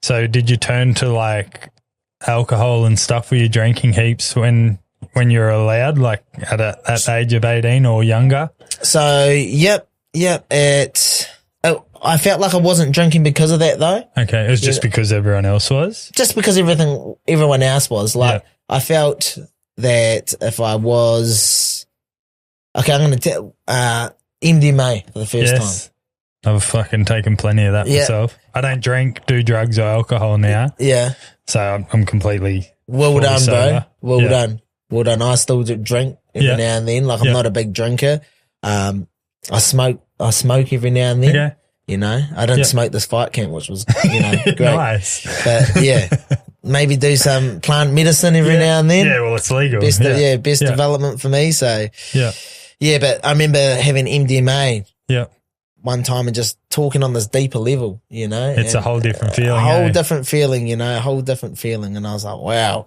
so did you turn to like alcohol and stuff? Were you drinking heaps when you were allowed, like at the age of 18 or younger? So, yep. I felt like I wasn't drinking because of that though. Okay. It was just because everyone else was? Just because everyone else was. Like, I felt that if I was, okay, I'm going to tell, MDMA for the first time. I've fucking taken plenty of that myself. I don't drink, do drugs or alcohol now. Yeah. So I'm completely well done, sober. bro. Well done. I still drink every now and then. Like, I'm not a big drinker. I smoke every now and then. Okay. You know, I didn't smoke this fight camp, which was, you know, great. Nice. But yeah, maybe do some plant medicine every now and then. Yeah, well, it's legal. Best development for me. So yeah, but I remember having MDMA. Yeah. One time and just talking on this deeper level, you know. It's a whole different feeling. A whole different feeling, you know, a whole different feeling. And I was like, wow,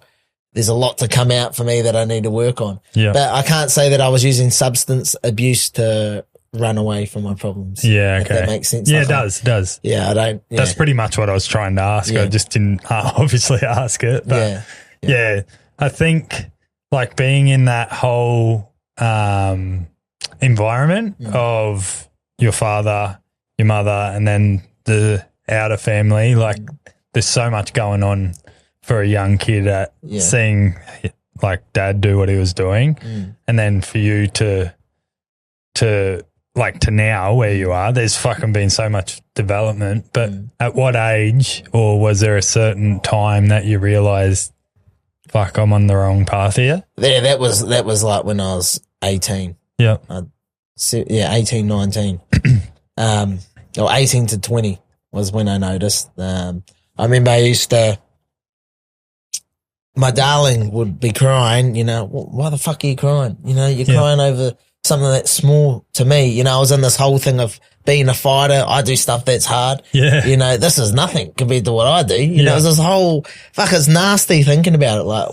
there's a lot to come out for me that I need to work on. Yeah. But I can't say that I was using substance abuse to run away from my problems. Yeah, okay. If that makes sense. Yeah, like, it does. Yeah, I don't. Yeah. That's pretty much what I was trying to ask. I just didn't obviously ask it. But yeah, I think like being in that whole environment of your father, your mother, and then the outer family, like there's so much going on for a young kid at seeing like dad do what he was doing. And then for you to like to now where you are, there's fucking been so much development. But at what age, or was there a certain time that you realized, fuck, I'm on the wrong path here? Yeah, that was like when I was 18. Yeah. 18, 19. Or 18 to 20 was when I noticed. I remember my darling would be crying, you know, why the fuck are you crying? You know, you're crying over something that's small to me. You know, I was in this whole thing of being a fighter. I do stuff that's hard. Yeah. You know, this is nothing compared to what I do. You know, it's this whole, fuck, it's nasty thinking about it. Like,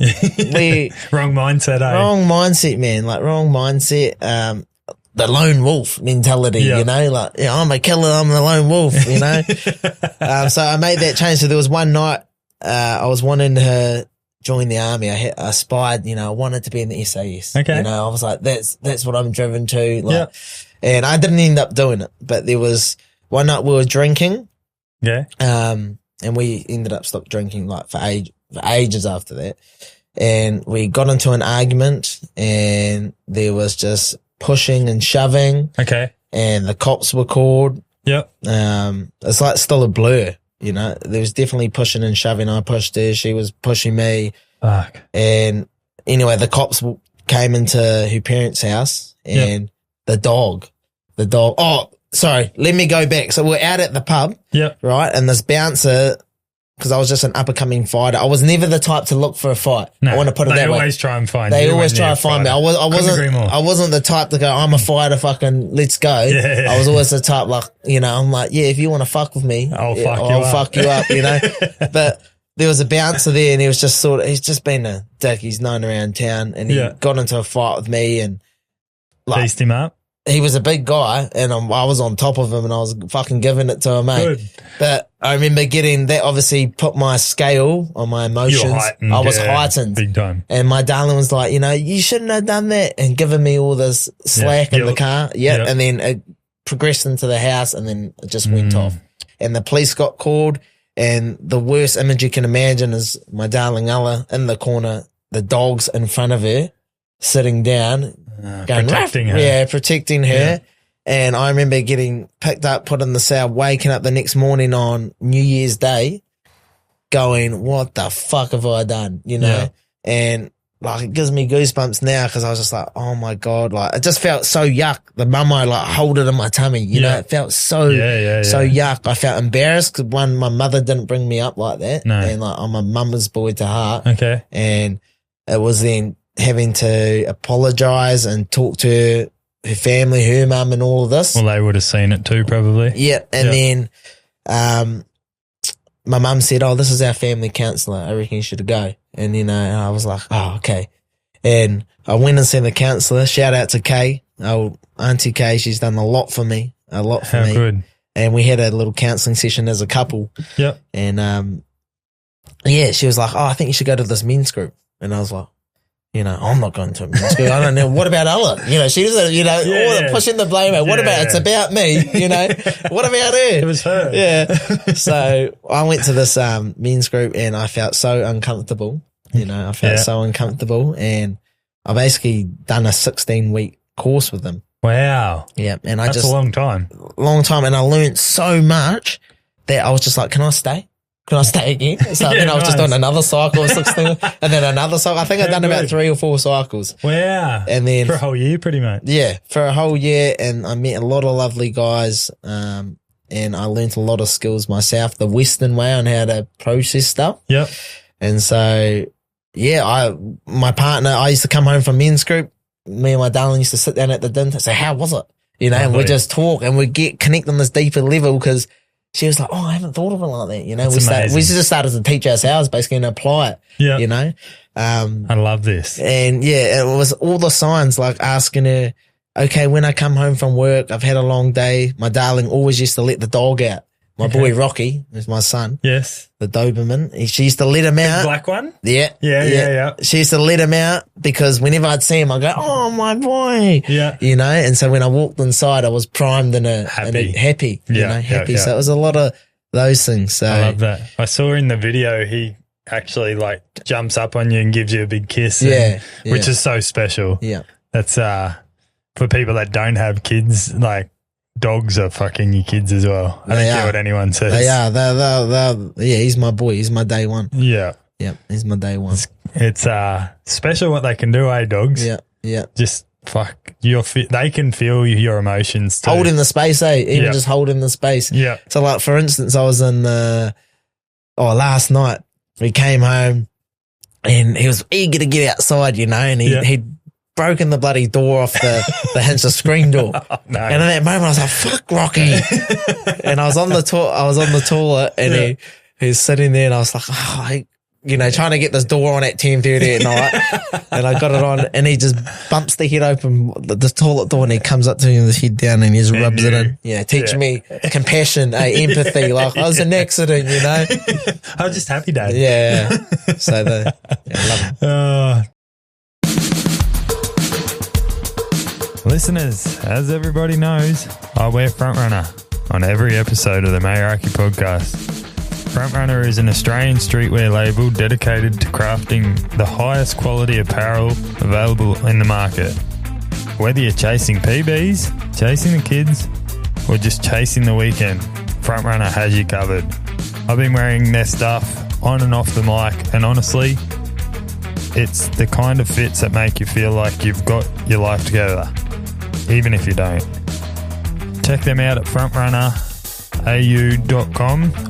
wrong mindset, eh? Wrong mindset, man. Like, wrong mindset. The lone wolf mentality, you know, like, I'm a killer, I'm the lone wolf, you know. So I made that change. So there was one night, I was wanting to join the army. I aspired, you know, I wanted to be in the SAS. Okay. You know, I was like, that's what I'm driven to. Like, and I didn't end up doing it, but there was one night we were drinking. Yeah. And we ended up stopped drinking like for ages after that. and we got into an argument, and there was just pushing and shoving. Okay. And the cops were called. Yep. It's like still a blur, you know. There was definitely pushing and shoving. I pushed her, she was pushing me. Fuck. And anyway, the cops came into her parents' house, and the dog. Oh, sorry. Let me go back. So we're out at the pub. Yep. Right. And this bouncer, because I was just an up and coming fighter, I was never the type to look for a fight. No, I want to put it that way. They always try and find They you. always try to find me. I wasn't the type to go, I'm a fighter, fucking let's go. Yeah. I was always the type like, you know, I'm like, yeah, if you want to fuck with me, I'll fuck you up, you know. But there was a bouncer there, and he was just he's just been a dick. He's known around town, and he got into a fight with me, and like, pieced him up. He was a big guy, and I was on top of him, and I was fucking giving it to him, mate. Good. But I remember getting that, obviously put my scale on my emotions. I was heightened. Big time. And my darling was like, you know, you shouldn't have done that, and giving me all this slack in the car. Yep. And then it progressed into the house, and then it just went off. And the police got called, and the worst image you can imagine is my darling Ella in the corner, the dog's in front of her, sitting down. Protecting her. Yeah, protecting her. Yeah. And I remember getting picked up, put in the cell, waking up the next morning on New Year's Day going, what the fuck have I done? You know? Yeah. And like, it gives me goosebumps now, because I was just like, oh my God, like, it just felt so yuck. The mummo like hold it in my tummy, you know? It felt so yuck. I felt embarrassed because my mother didn't bring me up like that. No. And like, I'm a mama's boy to heart. Okay. And it was then having to apologize and talk to her family, her mum, and all of this. Well, they would have seen it too, probably. Yeah. And then my mum said, oh, this is our family counsellor. I reckon you should go. And, you know, and I was like, oh, okay. And I went and seen the counsellor. Shout out to Kay, Auntie Kay. She's done a lot for me. How good. And we had a little counselling session as a couple. Yep. And, she was like, oh, I think you should go to this men's group. And I was like, you know, I'm not going to a men's group. I don't know. What about Ella? You know, she was, you know, all the pushing the blame out. What about, it's about me, you know? What about her? It was her. Yeah. So I went to this men's group, and I felt so uncomfortable. You know, I felt so uncomfortable, and I basically done a 16-week course with them. Wow. Yeah. And that's a long time. And I learned so much that I was just like, can I stay? Can I stay again? So then I was just doing another cycle of 16 and then another cycle. I think I'd done about 3 or 4 cycles. Wow. And then for a whole year, pretty much. Yeah, for a whole year. And I met a lot of lovely guys. And I learned a lot of skills myself, the Western way on how to process stuff. Yep. And so, my partner, I used to come home from men's group. Me and my darling used to sit down at the dinner and say, how was it? You know, and we just talk, and we connect on this deeper level, because she was like, oh, I haven't thought of it like that. You know, we just started to teach ourselves basically and apply it. Yeah. You know? I love this. And it was all the signs, like asking her, okay, when I come home from work, I've had a long day. My darling always used to let the dog out. My boy Rocky is my son. Yes. The Doberman. She used to let him out. The black one? Yeah. She used to let him out, because whenever I'd see him, I'd go, oh, my boy. Yeah. You know, and so when I walked inside, I was primed and happy. Happy. So it was a lot of those things. So I love that. I saw in the video, he actually like jumps up on you and gives you a big kiss. Which is so special. Yeah. That's for people that don't have kids, like, dogs are fucking your kids as well. I don't care what anyone says. They are. They're, he's my boy. He's my day one. Yeah. Yeah, he's my day one. It's special what they can do, dogs? Yeah. Just they can feel your emotions too. Holding the space, Even just holding the space. Yeah. So like, for instance, I was in last night, we came home and he was eager to get outside, you know, and he'd broken the bloody door off the hinge, the screen door. Oh, no. And in that moment I was like, fuck Rocky. And I was on the toilet and he's sitting there, and I was like, trying to get this door on at 10:30 at night. And I got it on, and he just bumps the head open, the toilet door, and he comes up to me with his head down and he just rubs it in. Yeah, teaching me compassion, empathy. Like, I was an accident, you know. I was just happy, Dad. Yeah. So I love him. Listeners, as everybody knows, I wear frontrunner on every episode of the Meraki podcast. Frontrunner is an Australian streetwear label dedicated to crafting the highest quality apparel available in the market. Whether you're chasing PBs, chasing the kids, or just chasing the weekend, Frontrunner has you covered. I've been wearing their stuff on and off the mic, and honestly, it's the kind of fits that make you feel like you've got your life together, even if you don't. Check them out at frontrunnerau.com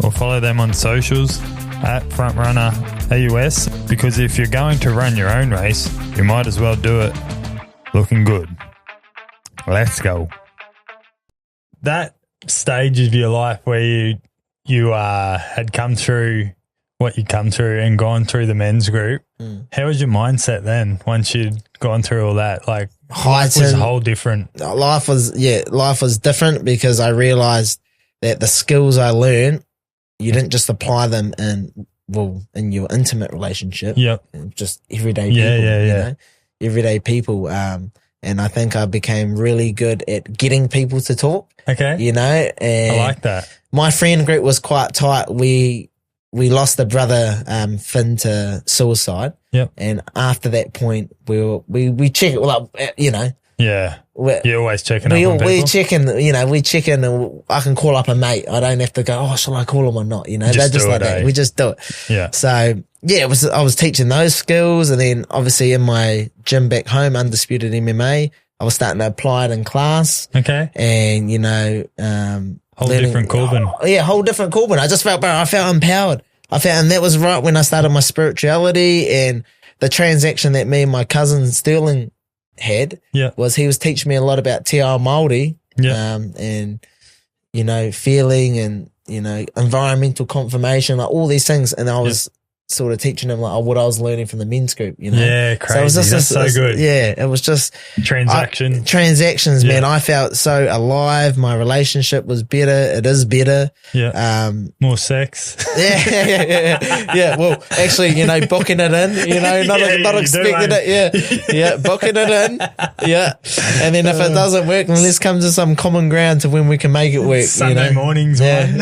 or follow them on socials at frontrunnerAUS, because if you're going to run your own race, you might as well do it looking good. Let's go. That stage of your life where you had come through what you'd come through and gone through the men's group, how was your mindset then once you'd gone through all that? Like, life was a whole different. Life was different because I realised that the skills I learned, you didn't just apply them in your intimate relationship. Yep. Just everyday people. You know? Everyday people. And I think I became really good at getting people to talk. Okay. You know, and I like that. My friend group was quite tight. We lost a brother, Finn, to suicide. Yep. And after that point, we check it, you know. Yeah. You're always checking up on people. We check in, and I can call up a mate. I don't have to go, oh, shall I call him or not? You know, they're just like that. We just do it. Yeah. So, yeah, I was teaching those skills. And then obviously in my gym back home, Undisputed MMA, I was starting to apply it in class. Okay. And, whole different Corban. Whole different Corban. I just felt, I felt empowered. And that was right when I started my spirituality, and the transaction that me and my cousin Sterling had was he was teaching me a lot about Te Ao Māori, and, feeling and, environmental confirmation, like all these things. And I was sort of teaching him like what I was learning from the men's group, Yeah, crazy. So it was just That's so good. Yeah, it was just transactions, man. I felt so alive. My relationship was better. It is better. Yeah. More sex. Yeah. Well, actually, booking it in, not expecting it. Yeah. Booking it in. Yeah. And then if it doesn't work, then let's come to some common ground to when we can make it work. Sunday mornings, man.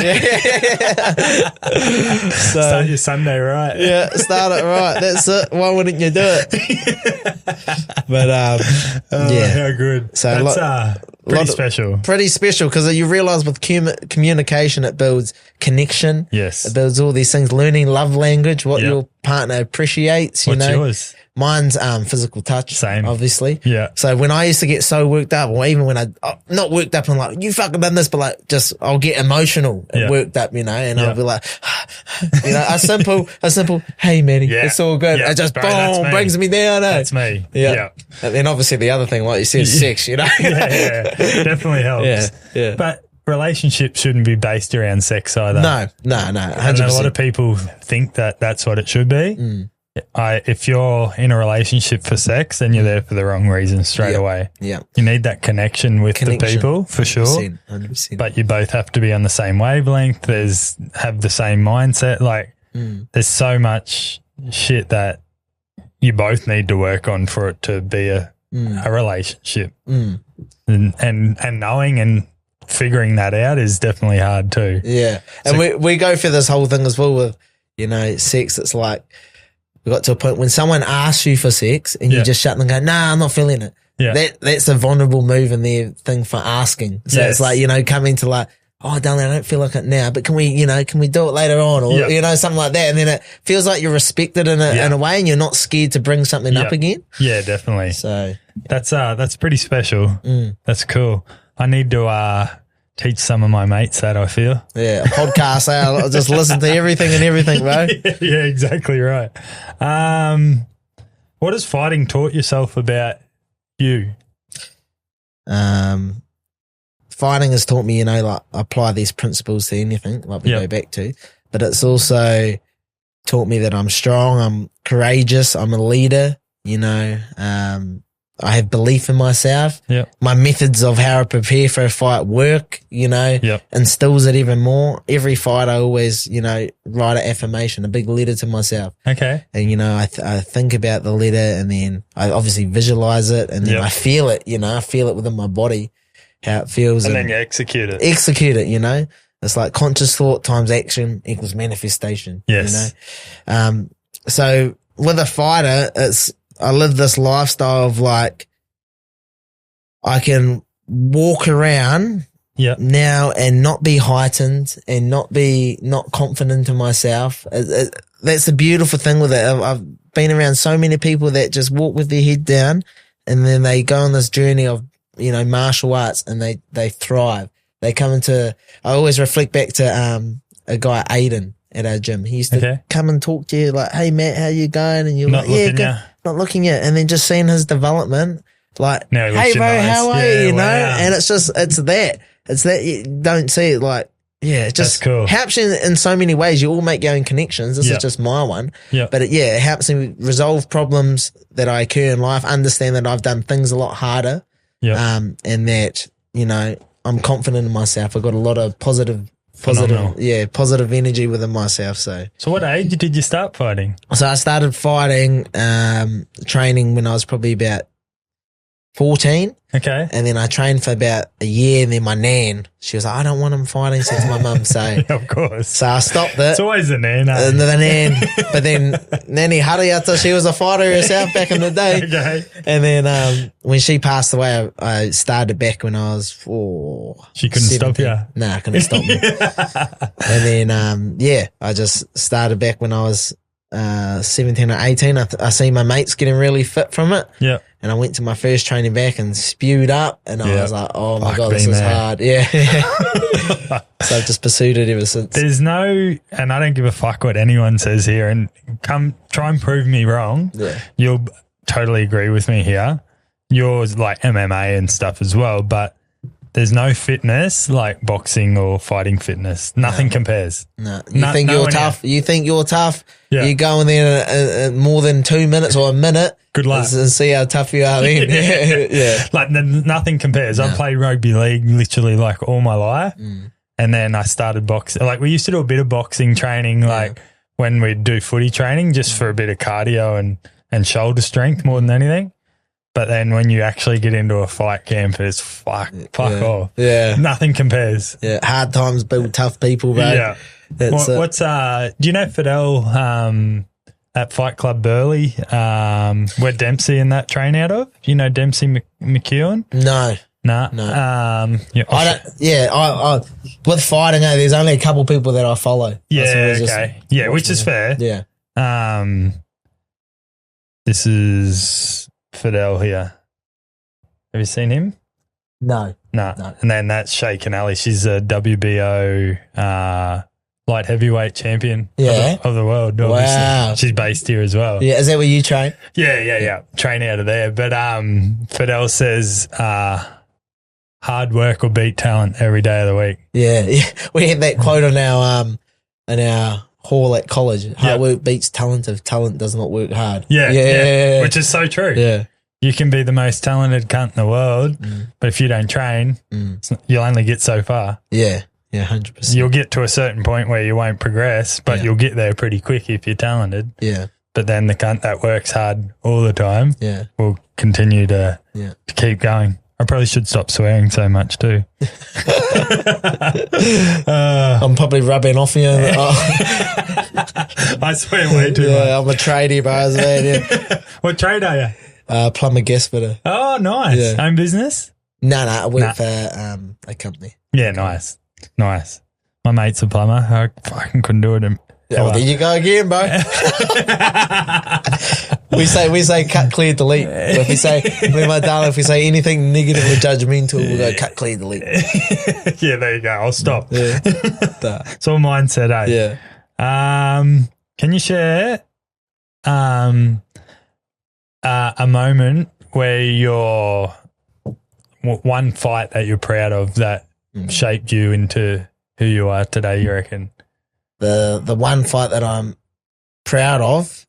So, start your Sunday right. Yeah, start it right. That's it. Why wouldn't you do it? But how good. So that's pretty special. Pretty special because you realise with communication, it builds connection. Yes, it builds all these things. Learning love language, what your partner appreciates. What's yours? Mine's physical touch. Same, obviously. Yeah. So when I used to get so worked up, or even when not worked up and like you fucking done this, but like I'll get emotional and worked up, and I'll be like, a simple, hey Matty, it's all good. It just boom brings me down. That's me. Yeah. And then obviously the other thing, like you said, sex. Definitely helps. Yeah. But relationships shouldn't be based around sex either. No. 100%. A lot of people think that that's what it should be. If you're in a relationship for sex, then you're there for the wrong reasons straight away. Yeah. You need that connection with the people for sure. 100%. But you both have to be on the same wavelength. Have the same mindset. Like there's so much shit that you both need to work on for it to be a relationship. And knowing and figuring that out is definitely hard too. Yeah. And we go through this whole thing as well with, sex. It's like, we got to a point when someone asks you for sex and you just shut them and go, nah, I'm not feeling it. Yeah. That's a vulnerable move in their thing for asking. So it's like, coming to like, oh, darling, I don't feel like it now, but can we do it later on or, something like that. And then it feels like you're respected in a way and you're not scared to bring something up again. Yeah, definitely. So that's pretty special. That's cool. I need to, teach some of my mates that, I feel. Yeah, a podcast. I'll just listen to everything, bro. Yeah, exactly right. What has fighting taught yourself about you? Fighting has taught me, like apply these principles to anything, like we go back to. But it's also taught me that I'm strong, I'm courageous, I'm a leader, I have belief in myself. My methods of how I prepare for a fight work, instills it even more. Every fight I always, write an affirmation, a big letter to myself. Okay. And, I think about the letter and then I obviously visualize it and then I feel it, I feel it within my body, how it feels. And then you execute it. It's like conscious thought times action equals manifestation. Yes. You know? So with a fighter, I live this lifestyle of like, I can walk around now and not be heightened and not confident in myself. That's the beautiful thing with it. I've been around so many people that just walk with their head down and then they go on this journey of, martial arts and they thrive. They come into, I always reflect back to a guy, Aiden, at our gym. He used to come and talk to you like, hey, Matt, how you going? And you're not looking at, and then just seeing his development, like, hey, bro, how are you? You know? And it's that you don't see it like, it just helps you in so many ways. You all make your own connections. This is just my one. But it helps me resolve problems that I occur in life, understand that I've done things a lot harder. And that, I'm confident in myself. I've got a lot of positive energy within myself. So what age did you start fighting? So I started fighting, training when I was probably about 14. Okay. And then I trained for about a year, and then my nan, she was like, I don't want him fighting, said to my mum. So of course. So I stopped it. It's always the nan. The nan. But then Nanny Hariata, she was a fighter herself back in the day. Okay. And then when she passed away, I started back when I was She couldn't 17. stop you? Nah, couldn't stop me. And then, I just started back when I was 17 or 18. I seen my mates getting really fit from it. Yeah. And I went to my first training back and spewed up, and I was like, oh my God, this is hard. Yeah. So I've just pursued it ever since. There's no, and I don't give a fuck what anyone says here, and come try and prove me wrong. Yeah. You'll totally agree with me here. Yours like MMA and stuff as well, but there's no fitness like boxing or fighting fitness. Nothing compares. No. You think you're tough. You think you're tough. Yeah. You go in there more than 2 minutes or a minute. Good luck. And see how tough you are then. Yeah. Like nothing compares. I played rugby league literally like all my life. And then I started boxing. Like we used to do a bit of boxing training like when we'd do footy training just for a bit of cardio and shoulder strength more than anything. But then when you actually get into a fight camp, it's fuck off. Yeah. Nothing compares. Yeah. Hard times build tough people, bro. Yeah. Do you know Fidel at Fight Club Burley, where Dempsey and that train out of? You know Dempsey McKeown? No. No. I with fighting, there's only a couple people that I follow. Yeah, which is fair. Yeah. This is Fidel here. Have you seen him? No. And then that's Sheikh and Ali. She's a WBO light heavyweight champion of the world. Obviously. Wow. She's based here as well. Yeah. Is that where you train? Yeah. Train out of there. But Fidel says hard work will beat talent every day of the week. Yeah. We had that quote on in our hall at college. Hard work beats talent if talent does not work hard. Yeah. Which is so true. Yeah. You can be the most talented cunt in the world, but if you don't train, you'll only get so far. Yeah. Yeah, 100%. You'll get to a certain point where you won't progress, but you'll get there pretty quick if you're talented. Yeah. But then the cunt that works hard all the time will continue to keep going. I probably should stop swearing so much too. I'm probably rubbing off you. I swear way too much. Yeah, I'm a tradie, bro. Man. What trade are you? Plumber gas fitter. Oh, nice. Yeah. Own business? No, I work for a company. Yeah, nice. My mate's a plumber. I fucking couldn't do it. Well, there you go again, bro. we say cut, clear, delete. If we say, me and my darling, if we say anything negative or judgmental, we'll go cut, clear, delete. Yeah, there you go. I'll stop. Yeah. It's all mindset, eh? Yeah. Can you share a moment where you're one fight that you're proud of that shaped you into who you are today, you reckon? The one fight that I'm proud of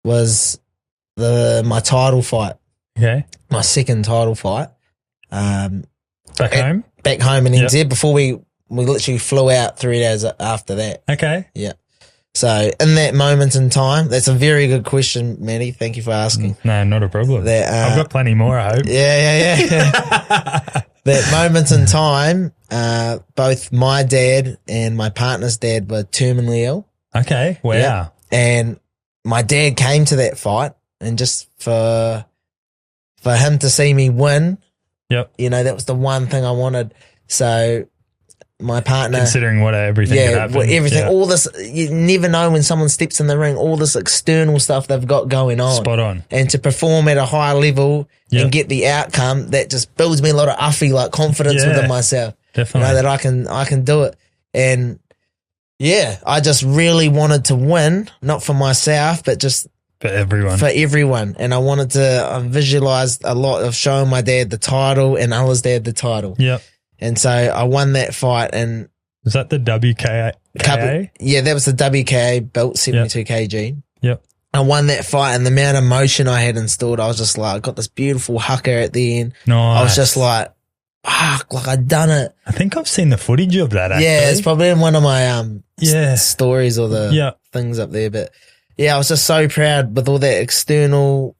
was my title fight. Okay. My second title fight. Back home? Back home in NZ before we literally flew out 3 days after that. Okay. Yeah. So in that moment in time, that's a very good question, Matty. Thank you for asking. No, not a problem. I've got plenty more, I hope. Yeah. that moment in time, both my dad and my partner's dad were terminally ill. Okay. Wow. Yeah. And my dad came to that fight, and just for him to see me win, you know, that was the one thing I wanted. So my partner, considering what everything had happened, everything, all this, you never know when someone steps in the ring, all this external stuff they've got going on. Spot on. And to perform at a high level and get the outcome, that just builds me a lot of like confidence within myself. Definitely. You know, that I can do it. And yeah, I just really wanted to win, not for myself, but just for everyone. And I wanted to visualize a lot of showing my dad the title and Allah's dad the title. Yep. And so I won that fight. And was that the WKA? Yeah, that was the WKA belt, 72 kg. Yep. I won that fight, and the amount of emotion I had installed, I was just like, I got this beautiful hooker at the end. Nice. I was just like, fuck, like I'd done it. I think I've seen the footage of that, actually. Yeah, it's probably in one of my stories or the things up there. But yeah, I was just so proud with all that external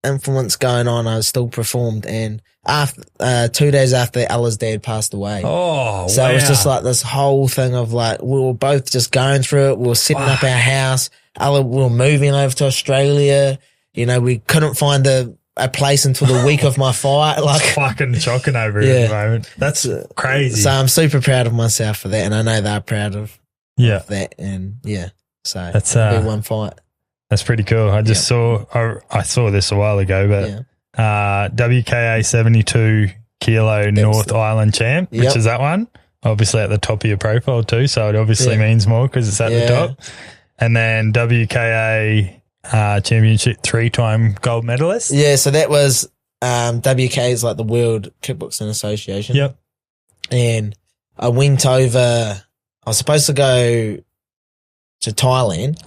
influence going on. I still performed, and after 2 days after Ella's dad passed away. Oh, so it was just like this whole thing of like, we were both just going through it. We were setting up our house. Ella, we were moving over to Australia. You know, we couldn't find a place until the week of my fight. Like, fucking shocking over it at the moment. That's crazy. So I'm super proud of myself for that, and I know they're proud of that. And so that's one fight. That's pretty cool. I just saw this a while ago, but WKA 72 kilo North Island champ, which is that one, obviously at the top of your profile too. So it obviously means more because it's at the top. And then WKA championship 3-time gold medalist. Yeah. So that was WKA is like the World Kickboxing Association. Yep. And I went over. I was supposed to go to Thailand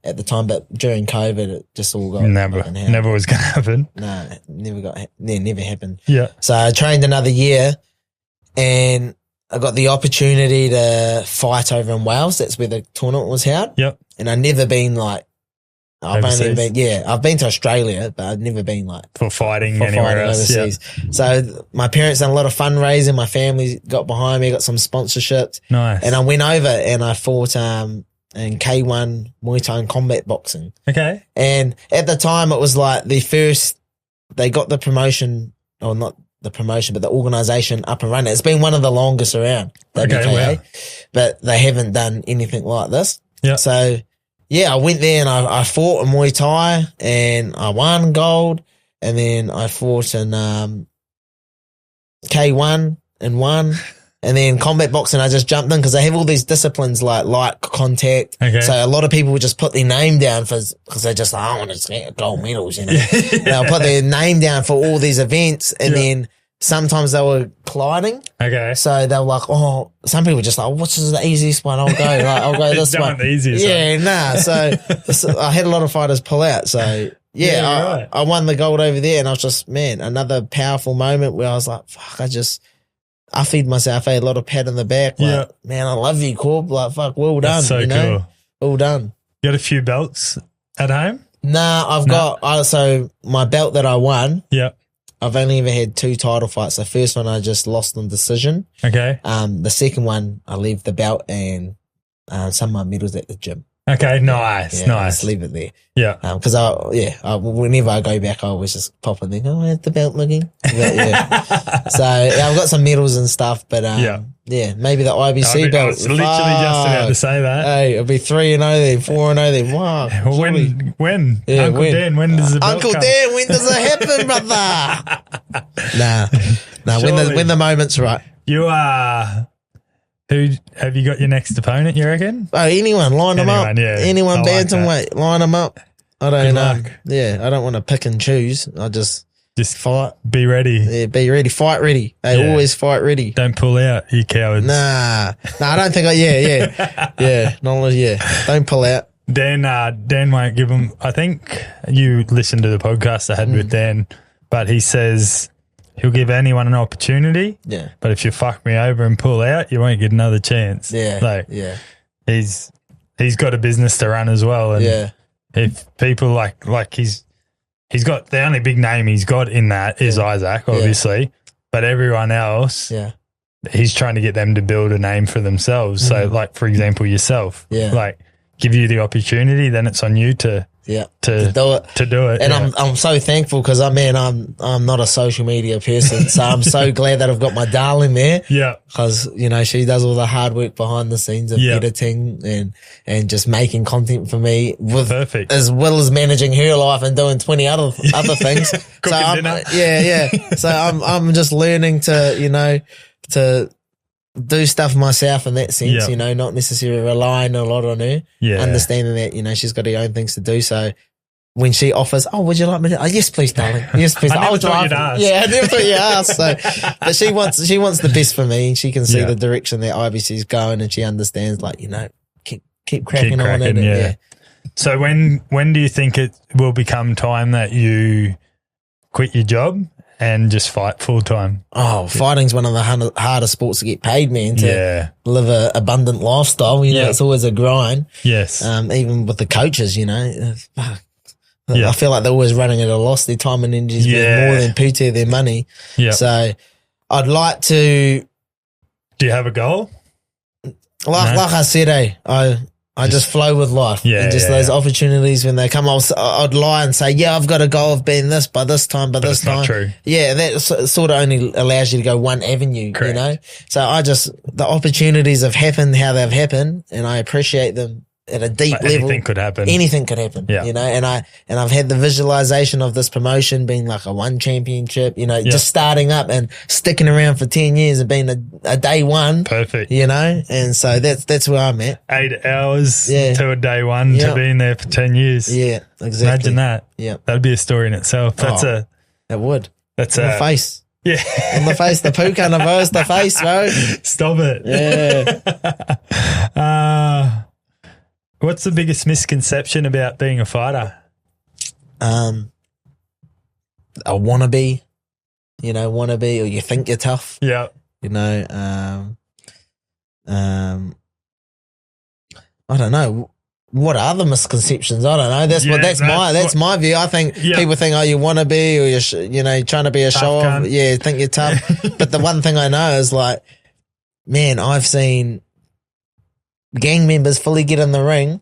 at the time, but during COVID it just all got never was going to happen. No, never happened. Yeah. So I trained another year, and I got the opportunity to fight over in Wales. That's where the tournament was held. Yep. And I'd never been like, I've been to Australia, but I've never been like for fighting anywhere else. Overseas. Yep. So my parents done a lot of fundraising. My family got behind me, got some sponsorships. Nice. And I went over and I fought in K1 Muay Thai and combat boxing. Okay. And at the time it was like they got the promotion, or not the promotion, but the organisation up and running. It's been one of the longest around, WKA, but they haven't done anything like this. Yeah. So I went there and I fought in Muay Thai and I won gold, and then I fought in K1 and won. And then combat boxing, I just jumped in because they have all these disciplines like contact. Okay. So a lot of people would just put their name down because they're just like, I want to get gold medals, you know. They'll put their name down for all these events, and then sometimes they were colliding. Okay. So they were like, oh, some people were just like, what's the easiest one? I'll go this one. The easiest one. So I had a lot of fighters pull out. So I won the gold over there, and I was just, another powerful moment where I was like, fuck, I feed myself a lot of pat on the back. Like, man, I love you, Corb. Like, fuck, well done. That's so cool. Well done. You got a few belts at home? Nah, I've got, so my belt that I won. Yeah. I've only ever had 2 title fights. The first one I just lost on decision. Okay. The second one, I leave the belt and some of my medals at the gym. Okay, nice. Just leave it there. Yeah. Because whenever I go back, I always just pop and think, oh, how's the belt looking? But, so I've got some medals and stuff, but maybe the IBC belt. I was literally just about to say that. Hey, it'll be 3-0 then, 4-0 then. Wow. When? Yeah, Uncle Dan, when does the belt Uncle come? Dan, when does it happen, brother? When the moment's right. You are. Who have you got your next opponent, you reckon? Oh, anyone. Line them up. Yeah. Anyone bantamweight. Line them up. I don't know. Luck. Yeah, I don't want to pick and choose. I just fight. Be ready. Yeah, be ready. Fight ready. Hey, always fight ready. Don't pull out, you cowards. Nah, I don't think don't pull out. Dan won't give him. I think you listened to the podcast I had with Dan, but he says he'll give anyone an opportunity. Yeah. But if you fuck me over and pull out, you won't get another chance. Yeah. He's got a business to run as well. And if people like he's got the only big name he's got in that is Isaac, obviously. but everyone else, Yeah. he's trying to get them to build a name for themselves. So, like, for example, yourself. Yeah. Like, give you the opportunity, then it's on you to do it. And I'm so thankful because I'm not a social media person, so I'm so glad that I've got my darling there. Yeah, because she does all the hard work behind the scenes of editing and just making content for me perfect, as well as managing her life and doing 20 other things. Cooking dinner. So I'm just learning to to do stuff myself in that sense, not necessarily relying a lot on her, understanding that, she's got her own things to do. So when she offers, oh, would you like me to? Oh, yes, please, darling. Yes, please. I never thought you'd ask. Yeah, I never thought you asked. So, but she wants the best for me, and she can see the direction that IBC is going, and she understands, keep cracking on it. Yeah. So when do you think it will become time that you quit your job and just fight full time? Oh, fighting's one of the hardest sports to get paid, man. To live a abundant lifestyle, it's always a grind. Yes. Even with the coaches, I feel like they're always running at a loss. Their time and energy is worth more than pooty of their money. Yeah. So I'd like to. Do you have a goal? Like I said, I just flow with life. Yeah, and just those opportunities when they come, I'd lie and say, yeah, I've got a goal of being this by this time, by this time. Not true. Yeah, that sort of only allows you to go one avenue, Correct. So the opportunities have happened how they've happened, and I appreciate them at a deep level. Anything could happen. Anything could happen. Yeah. And I've had the visualization of this promotion being like a one championship, just starting up and sticking around for 10 years and being a day one. Perfect. And so that's where I'm at. 8 hours to a day one to being there for 10 years. Yeah, exactly. Imagine that. Yeah. That'd be a story in itself. That would. That's in the face. Yeah. In the face, the poo kind of burst the face, bro. Stop it. Yeah. What's the biggest misconception about being a fighter? A wannabe, or you think you're tough. Yeah. I don't know. What are the misconceptions? I don't know. That's my view. I think people think, oh, you want to be, or you're trying to be a show off. Yeah, think you're tough. But the one thing I know is I've seen gang members fully get in the ring,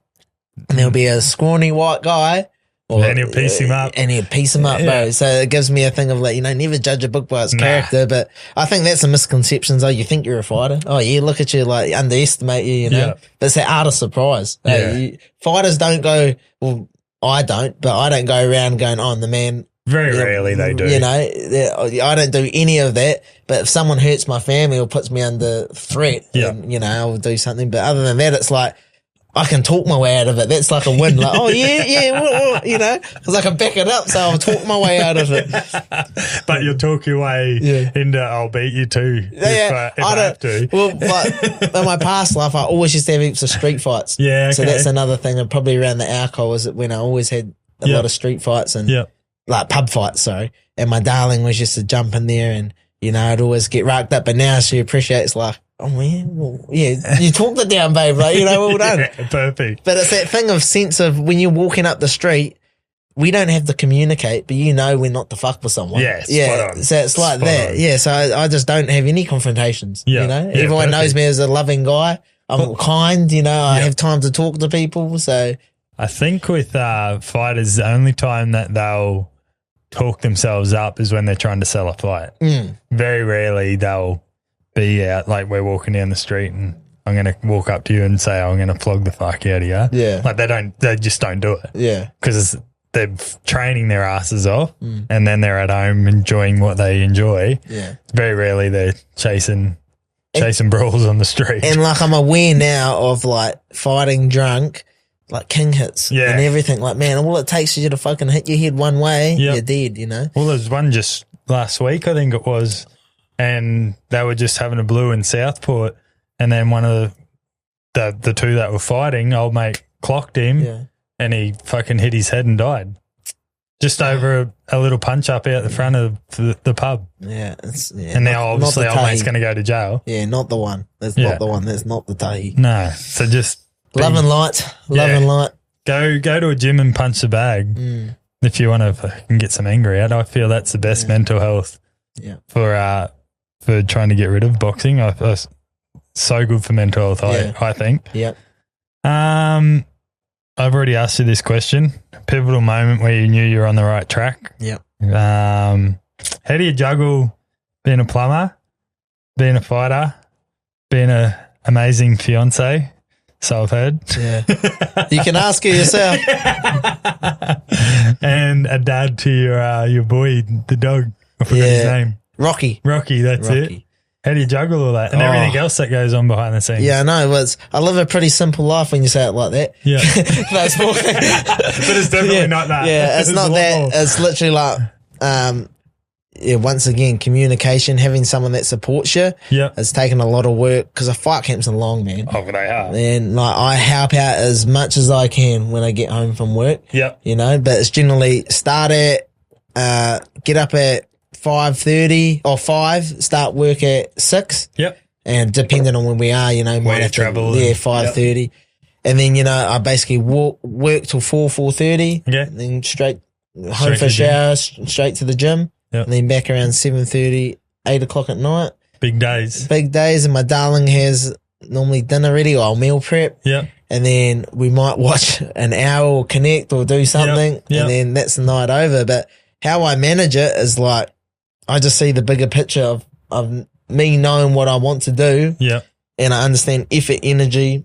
and there'll be a scrawny white guy, and he'll piece him up. Bro. So it gives me a thing of never judge a book by its character. But I think that's a misconception. Oh, you think you're a fighter? Oh, yeah, look at you, underestimate you, But it's that art of surprise. Fighters don't go, well, I don't, but I don't go around going, oh, I'm the man. Very rarely they do. I don't do any of that. But if someone hurts my family or puts me under threat, then, I'll do something. But other than that, it's I can talk my way out of it. That's like a win. Because I can back it up. So I'll talk my way out of it. But you'll talk your way into, I'll beat you too. If I have to. Well, but in my past life, I always used to have heaps of street fights. Yeah. Okay. So that's another thing. And probably around the alcohol was when I always had a lot of street fights and pub fights, sorry. And my darling was just to jump in there and, I'd always get racked up. But now she appreciates oh man, well, you talked it down, babe. Well done. Perfect. But it's that thing of sense of when you're walking up the street, we don't have to communicate, but we're not to fuck with someone. Spot on. So it's like that. On. Yeah. So I just don't have any confrontations. Everyone knows me as a loving guy. I'm kind. I have time to talk to people. So I think with fighters, the only time that they'll talk themselves up is when they're trying to sell a fight. Very rarely they'll be out we're walking down the street and I'm going to walk up to you and say, I'm going to flog the fuck out of you. Yeah. They just don't do it. Yeah. Because they're training their asses off and then they're at home enjoying what they enjoy. Yeah. Very rarely they're chasing brawls on the street. And I'm aware now of fighting drunk, king hits and everything. Man, all it takes is you to fucking hit your head one way, you're dead, Well, there's one just last week, I think it was, and they were just having a blue in Southport, and then one of the two that were fighting, old mate clocked him and he fucking hit his head and died. Just over a little punch up out the front of the pub. Yeah. And now obviously old mate's going to go to jail. Yeah, not the one. That's not the one. That's not the tahi. No. So just... Love and light. Go to a gym and punch the bag if you want to fucking get some anger out. I feel that's the best mental health for for trying to get rid of boxing. It's so good for mental health, I think. Yeah. I've already asked you this question. Pivotal moment where you knew you were on the right track. Yeah. How do you juggle being a plumber, being a fighter, being an amazing fiance? So I've heard. Yeah. You can ask her yourself. And a dad to your boy, the dog. I forgot his name. Rocky, that's it. How do you juggle all that and everything else that goes on behind the scenes? Yeah, I know. I live a pretty simple life when you say it like that. Yeah. That's more. But it's definitely not that. Yeah, it's not that. More. It's literally like, once again, communication, having someone that supports you. Yeah. It's taken a lot of work because the fight camps are long, man. Oh, they are. And like, I help out as much as I can when I get home from work. Yeah. You know, but it's generally start at, get up at 5:30 or 5, start work at 6. Yep. And depending on when we are, you know, might have to travel. 5:30. Yep. And then, you know, I basically work till 4:30. Okay. And then straight home for a shower, straight to the gym. Yep. And then back around 7:30, 8 o'clock at night. Big days. And my darling has normally dinner ready or I'll meal prep. Yeah. And then we might watch an hour or connect or do something. Yep. And then that's the night over. But how I manage it is like, I just see the bigger picture of me knowing what I want to do. Yeah. And I understand effort, energy.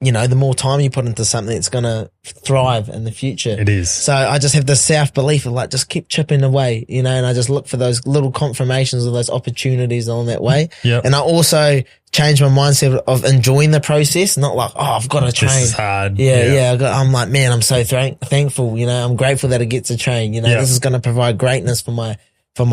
You know, the more time you put into something, it's going to thrive in the future. It is. So I just have this self-belief of like, just keep chipping away, you know, and I just look for those little confirmations of those opportunities along that way. Yeah. And I also change my mindset of enjoying the process, not like, oh, I've got to train. This is hard. Yeah. I'm like, man, I'm so thankful, you know, I'm grateful that I get to train, you know, this is going to provide greatness for my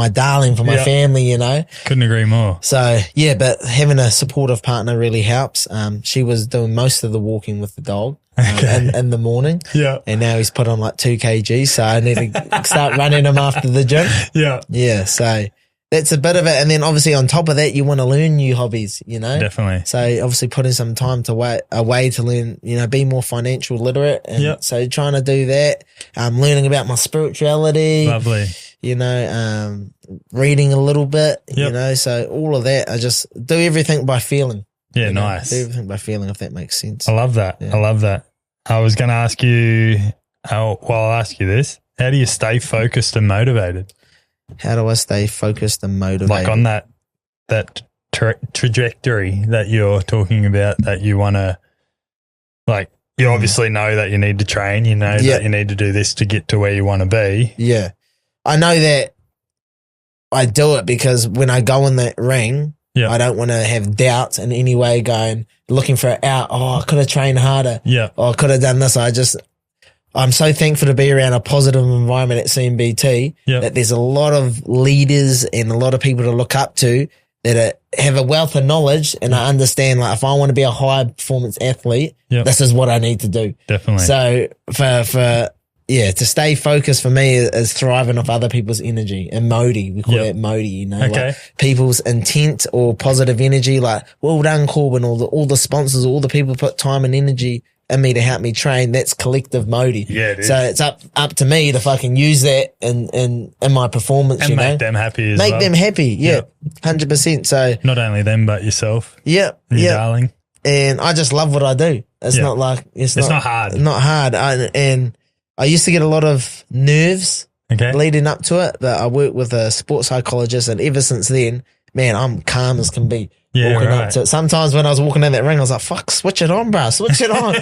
darling, for my family, you know. Couldn't agree more. So, yeah, but having a supportive partner really helps. She was doing most of the walking with the dog in the morning. Yeah. And now he's put on like 2 kgs, so I need to start running him after the gym. Yeah. Yeah, so that's a bit of it. And then obviously on top of that, you want to learn new hobbies, you know. Definitely. So obviously putting some time away to learn, you know, be more financial literate. And so trying to do that, learning about my spirituality. Lovely. You know, reading a little bit, you know, so all of that, I just do everything by feeling. Yeah, nice. Do everything by feeling, if that makes sense. I love that. Yeah. I love that. I was going to ask you, I'll ask you this. How do you stay focused and motivated? How do I stay focused and motivated? Like on that trajectory that you're talking about, that you want to, like, you obviously know that you need to train, you know that you need to do this to get to where you want to be. Yeah. I know that I do it because when I go in that ring, I don't want to have doubts in any way looking for it out. Oh, I could have trained harder. Yeah. Oh, I could have done this. I'm so thankful to be around a positive environment at CMBT that there's a lot of leaders and a lot of people to look up to that have a wealth of knowledge. And I understand, like, if I want to be a high performance athlete, this is what I need to do. Definitely. So to stay focused for me is thriving off other people's energy and Modi. We call that Modi, you know, like people's intent or positive energy, like, well done, Corban, all the sponsors, all the people put time and energy in me to help me train. That's collective Modi. Yeah, it is. So it's up to me to fucking use that in my performance, and you know. make them happy as well. Make them happy, 100%. So not only them, but yourself. Yeah. And your darling. And I just love what I do. It's not like, it's not hard. Not hard. And I used to get a lot of nerves leading up to it, but I work with a sports psychologist, and ever since then, man, I'm calm as can be. Walking up to it. Sometimes when I was walking down that ring, I was like, fuck, switch it on, bro, switch it on.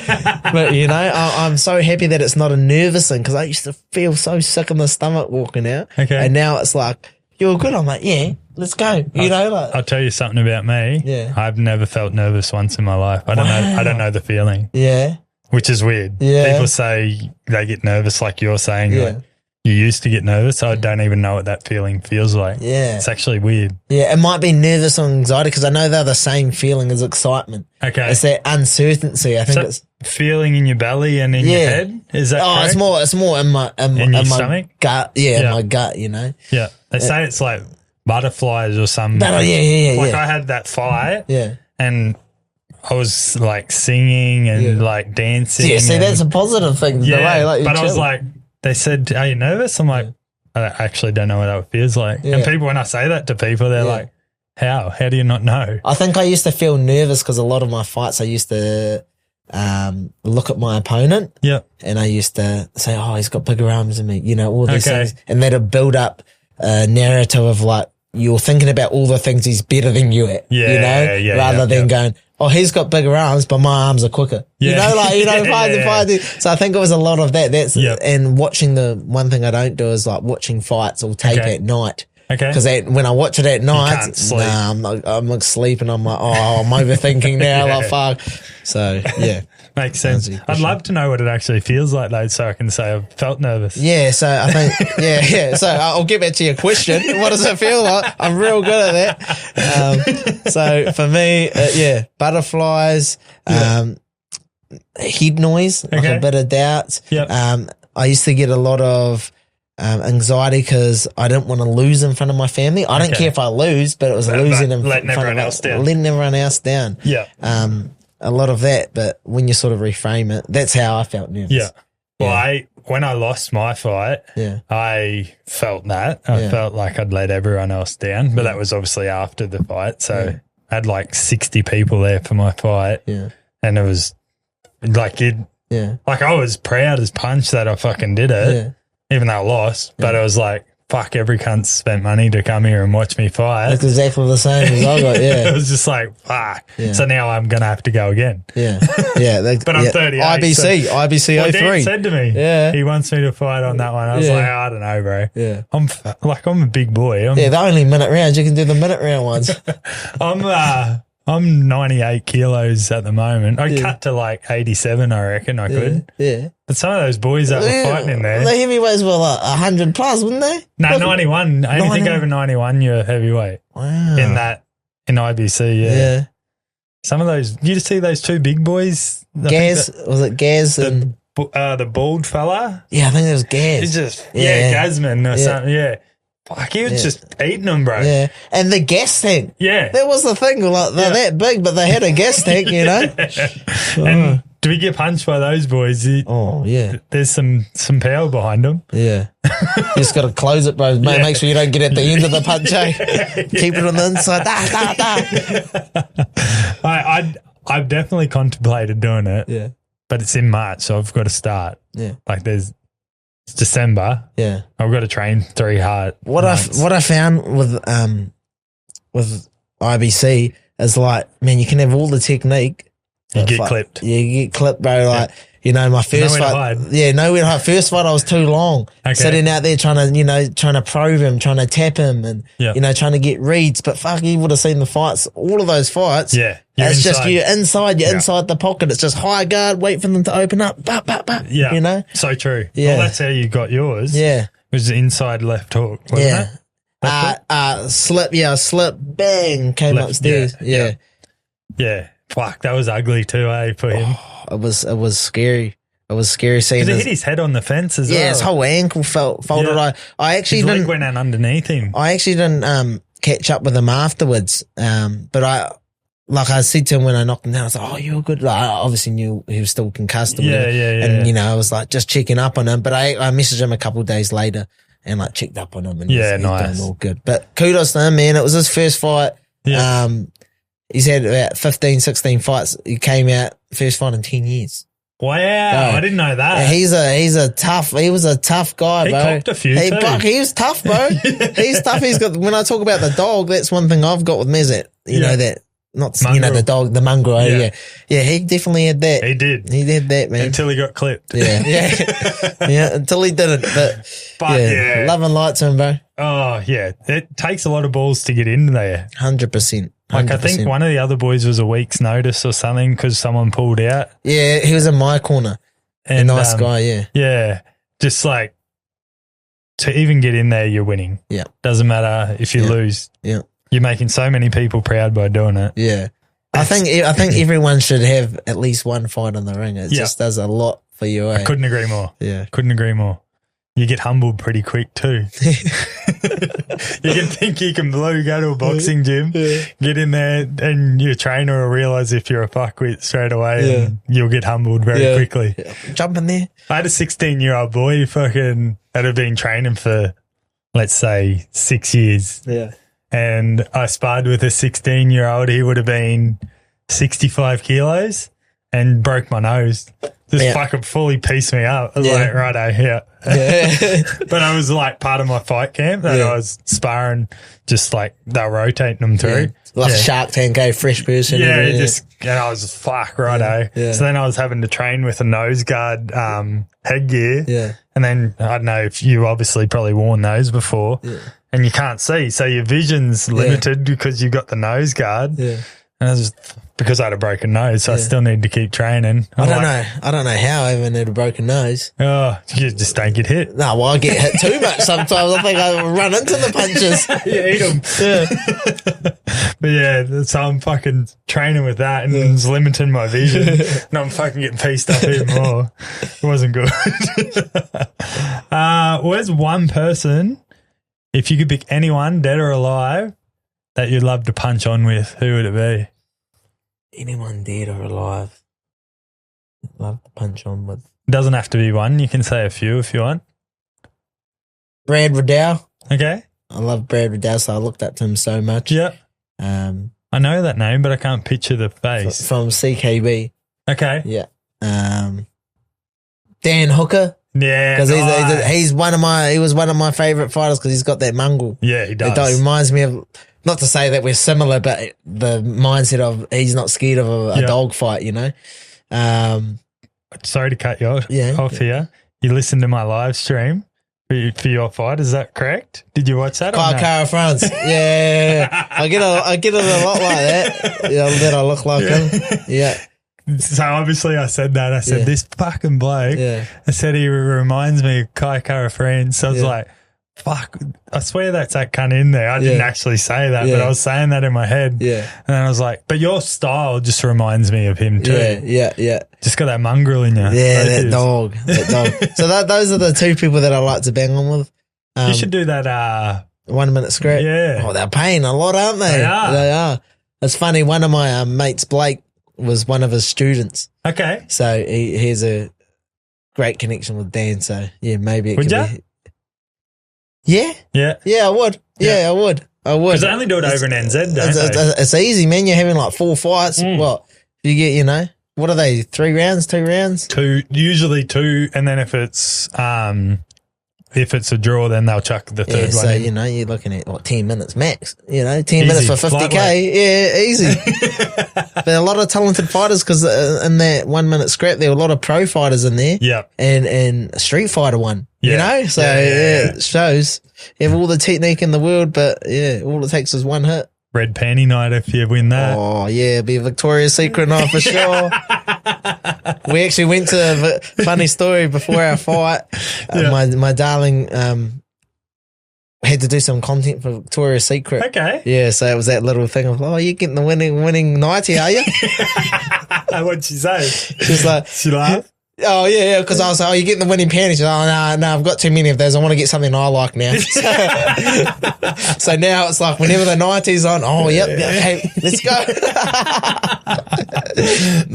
But, you know, I'm so happy that it's not a nervous thing, because I used to feel so sick in the stomach walking out. And now it's like, you're good. I'm like, yeah, let's go. You know, like, I'll tell you something about me. Yeah. I've never felt nervous once in my life. I don't know the feeling. Yeah. Which is weird. Yeah. People say they get nervous, like you're saying. Like, you used to get nervous. I don't even know what that feeling feels like. Yeah. It's actually weird. Yeah, it might be nervous or anxiety, because I know they're the same feeling as excitement. Okay. It's that uncertainty. I think it's feeling in your belly and in your head. Is that correct? It's more in my stomach? Gut. Yeah, in my gut, you know. Yeah. They say it's like butterflies or something. Like I had that fight. Yeah. And I was like singing and like dancing. Yeah, see, that's a positive thing. Yeah, but I was like, they said, are you nervous? I'm like, I actually don't know what that feels like. Yeah. And people, when I say that to people, they're like, how? How do you not know? I think I used to feel nervous because a lot of my fights, I used to look at my opponent. Yeah. And I used to say, oh, he's got bigger arms than me, you know, all these things. And that'd build up a narrative of like, you're thinking about all the things he's better than you at, you know, rather than going, oh, he's got bigger arms, but my arms are quicker. Yeah. You know, like, you know, So I think it was a lot of that. And watching one thing I don't do is like watching fights or tape at night. Okay. Because when I watch it at night, I'm asleep and I'm like, oh, I'm overthinking now. Like, fuck. So, yeah. Makes sense. I'd love to know what it actually feels like, though, so I can say I've felt nervous. Yeah, so I think, yeah. So I'll get back to your question. What does it feel like? I'm real good at that. So for me, butterflies, head noise, like a bit of doubt. Yep. I used to get a lot of anxiety because I didn't want to lose in front of my family. I didn't care if I lose, but it was losing in front of everyone else down. Yeah. A lot of that, but when you sort of reframe it, that's how I felt nervous. Yeah. Well, when I lost my fight, I felt that. I felt like I'd let everyone else down, but that was obviously after the fight. So I had like 60 people there for my fight. Yeah. And it was like like I was proud as punch that I fucking did it, even though I lost, but it was like, fuck, every cunt spent money to come here and watch me fight. That's exactly the same as I got, It was just like, fuck. Yeah. So now I'm going to have to go again. Yeah. But I'm 38. IBC 03. Dan said to me, he wants me to fight on that one. I was like, I don't know, bro. Yeah. I'm a big boy. The only minute rounds. You can do the minute round ones. I'm 98 kilos at the moment. I cut to like 87, I reckon I could. Yeah. But some of those boys that were fighting in there. The heavyweights were like 100 plus, wouldn't they? No, 91. Anything over 91, you're heavyweight. Wow. In IBC, yeah. Some of those, you just see those two big boys? Gaz, was it Gaz and? The bald fella? Yeah, I think it was Gaz. He's just, Gazman or something, yeah. Fuck, he was just eating them, bro. Yeah, and the gas tank. Yeah. That was the thing. Like, they're that big, but they had a gas tank, you know? And do we get punched by those boys? There's some power behind them. Yeah. You just got to close it, bro. Make sure you don't get at the end of the punch, Keep it on the inside. I've definitely contemplated doing it. Yeah. But it's in March, so I've got to start. Yeah. Like it's December. Yeah. I've got to train 3 hard. What I found with IBC is like, man, you can have all the technique. You get clipped. Yeah, you get clipped, bro. Like, you know, my first fight. Yeah, nowhere to hide. First fight, I was too long. Okay. Sitting out there trying to probe him, trying to tap him and, trying to get reads. But fuck, you would have seen the fights, all of those fights. Yeah. It's just you're inside the pocket. It's just high guard, wait for them to open up. Yeah. You know? So true. Yeah. Well, that's how you got yours. Yeah. It was the inside left hook, wasn't it? Slip, bang, came upstairs. Yeah. Yeah. Fuck, that was ugly too, for him. It was scary. It was scary seeing because he hit his head on the fence as well. Yeah, his whole ankle folded. I actually his leg went out underneath him. I actually didn't catch up with him afterwards. But I said to him when I knocked him down, I was like, "Oh, you're good." Like, I obviously knew he was still concussed. Yeah. And I was like just checking up on him. But I messaged him a couple of days later and like checked up on him and he's doing all good. But kudos to him, man. It was his first fight. Yeah. He's had about 15, 16 fights. He came out first fight in 10 years. Wow, I didn't know that. He was a tough guy, bro. He copped a few too. He was tough, bro. He's tough. He's got, when I talk about the dog, that's one thing I've got with Mezet. The dog, the mongrel. Yeah, he definitely had that. He did. He did that, man. Until he got clipped. Yeah, until he didn't. But love and light to him, bro. Oh, yeah. It takes a lot of balls to get in there. 100%. Like, I think one of the other boys was a week's notice or something because someone pulled out. Yeah, he was in my corner. And, a nice guy, yeah. Yeah. Just like, to even get in there, you're winning. Yeah. Doesn't matter if you lose. Yeah. You're making so many people proud by doing it. Yeah. I think everyone should have at least one fight in the ring. It just does a lot for you. I couldn't agree more. Yeah. Couldn't agree more. You get humbled pretty quick too. You can think you can blow, go to a boxing gym, get in there and your trainer will realise if you're a fuckwit straight away and you'll get humbled very quickly. Jump in there. I had a 16-year-old boy that had been training for let's say 6 years. Yeah. And I sparred with a 16-year-old. He would have been 65 kilos and broke my nose. Just fucking fully pieced me up. I was like, righto, yeah. But I was like part of my fight camp that I was sparring, just like they were rotating them through. Like a Shark Tank, fresh person. And I was just fuck, righto. So then I was having to train with a nose guard headgear. Yeah. And then I don't know if you obviously probably worn those before. Yeah. And you can't see. So your vision's limited because you've got the nose guard. Yeah. And I was just, because I had a broken nose, so I still need to keep training. I don't know how I even had a broken nose. Oh, you just don't get hit. No, well, I get hit too much sometimes. I think I run into the punches. Eat them. But yeah, so I'm fucking training with that and it's limiting my vision. And I'm fucking getting pieced up even more. It wasn't good. Where's one person, if you could pick anyone, dead or alive, that you'd love to punch on with, who would it be? Anyone dead or alive, love to punch on with. Doesn't have to be one. You can say a few if you want. Brad Riddell. Okay. I love Brad Riddell, so I looked up to him so much. Yeah. I know that name, but I can't picture the face. From CKB. Okay. Yeah. Dan Hooker. Yeah, because he was one of my favorite fighters because he's got that mongrel. Yeah, he does. It reminds me of, not to say that we're similar, but the mindset of he's not scared of a dog fight, you know. Sorry to cut you off here. You listened to my live stream for your fight, is that correct? Did you watch that? Cara France. Yeah. I get it a lot like that. Yeah, that I look like him. Yeah. So obviously I said that. I said, this fucking bloke, I said he reminds me of Cara France. So I was like, fuck, I swear that's that cunt in there. I didn't actually say that, but I was saying that in my head. Yeah. And then I was like, but your style just reminds me of him too. Yeah. Just got that mongrel in you. Yeah, that dog. So those are the two people that I like to bang on with. You should do that 1 minute scrap. Yeah. Oh, they're paying a lot, aren't they? They are. It's funny, one of my mates, Blake, was one of his students. Okay. So he has a great connection with Dan. So yeah, maybe it could be. Yeah. I would. I would. Because they only do it over in NZ, don't they? It's easy, man. You're having like 4 fights. What you get? What are they? 3 rounds? 2 rounds? 2, usually 2, and then if it's a draw, then they'll chuck the third one. So in. You're looking at 10 minutes max. 10 minutes for 50K. Yeah, easy. But a lot of talented fighters because in that 1 minute scrap, there were a lot of pro fighters in there. Yeah, and a Street Fighter one. So it shows you have all the technique in the world, but all it takes is one hit. Red panty night if you win that. Oh yeah, be a Victoria's Secret night for sure. We actually went to a funny story before our fight. My darling had to do some content for Victoria's Secret. Okay. Yeah, so it was that little thing of, you're getting the winning nighty, are you? What'd she say? She's like, she laughed. Oh yeah, because I was like, you're getting the winning panties. No, I've got too many of those. I want to get something I like now. So now it's like whenever the 90's on, okay, let's go.